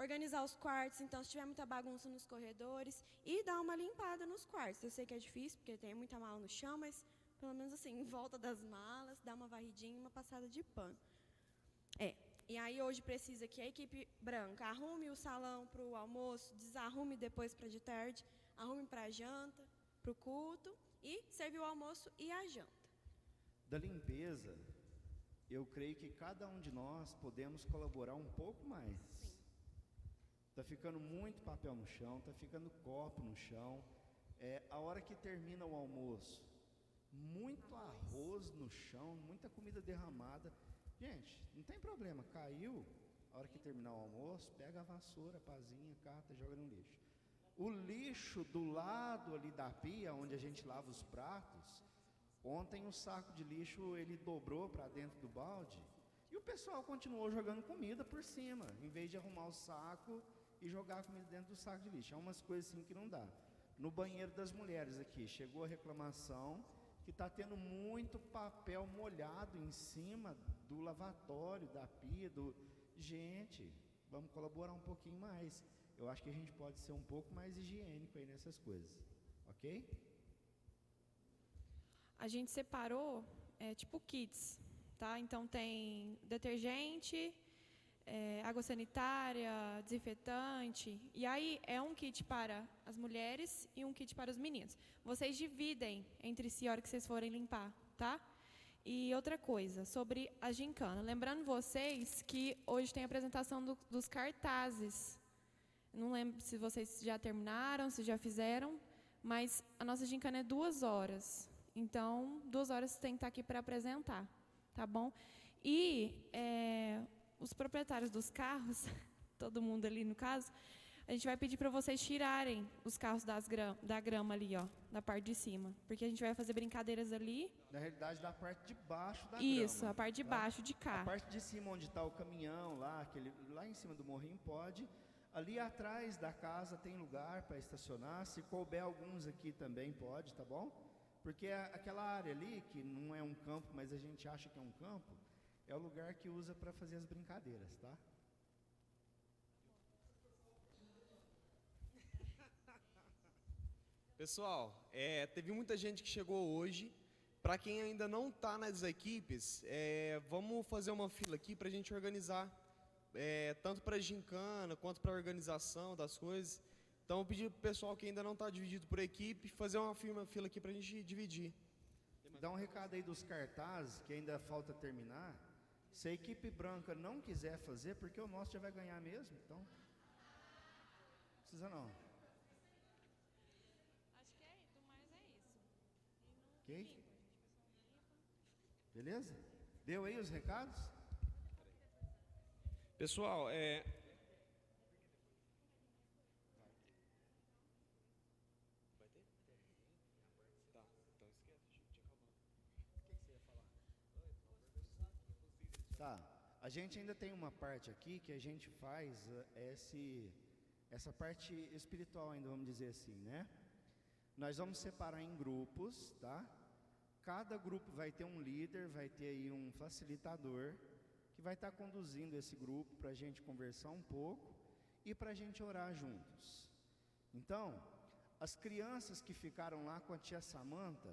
Organizar os quartos, então, se tiver muita bagunça nos corredores, e dar uma limpada nos quartos. Eu sei que é difícil, porque tem muita mala no chão, mas pelo menos assim, em volta das malas, dar uma varridinha e uma passada de pano. E aí hoje precisa que a equipe branca arrume o salão para o almoço, desarrume depois para de tarde, arrume para a janta, para o culto, e servir o almoço e a janta. Da limpeza, eu creio que cada um de nós podemos colaborar um pouco mais. Está ficando muito papel no chão, está ficando copo no chão. A hora que termina o almoço, muito arroz no chão, muita comida derramada. Gente, não tem problema, caiu, a hora que terminar o almoço, pega a vassoura, a pazinha, cata, joga no lixo. O lixo do lado ali da pia, onde a gente lava os pratos, ontem o saco de lixo ele dobrou para dentro do balde e o pessoal continuou jogando comida por cima, em vez de arrumar o saco e jogar a comida dentro do saco de lixo. É umas coisas assim que não dá. No banheiro das mulheres aqui, chegou a reclamação que está tendo muito papel molhado em cima do lavatório, da pia, Gente, vamos colaborar um pouquinho mais. Eu acho que a gente pode ser um pouco mais higiênico aí nessas coisas, ok? A gente separou, tipo kits, tá? Então tem detergente, água sanitária, desinfetante, e aí é um kit para as mulheres e um kit para os meninos. Vocês dividem entre si a hora que vocês forem limpar, tá? E outra coisa, sobre a gincana. Lembrando vocês que hoje tem a apresentação dos cartazes. Não lembro se vocês já terminaram, se já fizeram, mas a nossa gincana é 2 horas. Então, 2 horas você tem que estar aqui para apresentar, tá bom? E os proprietários dos carros, todo mundo ali no caso, a gente vai pedir para vocês tirarem os carros da grama ali, ó, da parte de cima. Porque a gente vai fazer brincadeiras ali. Na realidade, da parte de baixo da Isso, grama, a parte de baixo de cá. A parte de cima, onde está o caminhão lá, lá em cima do morrinho, pode. Ali atrás da casa tem lugar para estacionar. Se couber alguns aqui também pode, tá bom? Porque aquela área ali, que não é um campo, mas a gente acha que é um campo, é o lugar que usa para fazer as brincadeiras, tá? Pessoal, teve muita gente que chegou hoje. Para quem ainda não está nas equipes, vamos fazer uma fila aqui para a gente organizar, tanto para a gincana quanto para a organização das coisas. Então, eu pedi para o pessoal que ainda não está dividido por equipe, fazer uma fila aqui para a gente dividir. Dá um recado aí dos cartazes, que ainda falta terminar. Se a equipe branca não quiser fazer, porque o nosso já vai ganhar mesmo, então não precisa não. Ok? Beleza? Deu aí os recados? Pessoal, Tá. A gente ainda tem uma parte aqui que a gente faz essa parte espiritual ainda, vamos dizer assim, né? Nós vamos separar em grupos, tá? Cada grupo vai ter um líder, vai ter aí um facilitador, que vai estar conduzindo esse grupo para a gente conversar um pouco e para a gente orar juntos. Então, as crianças que ficaram lá com a tia Samanta,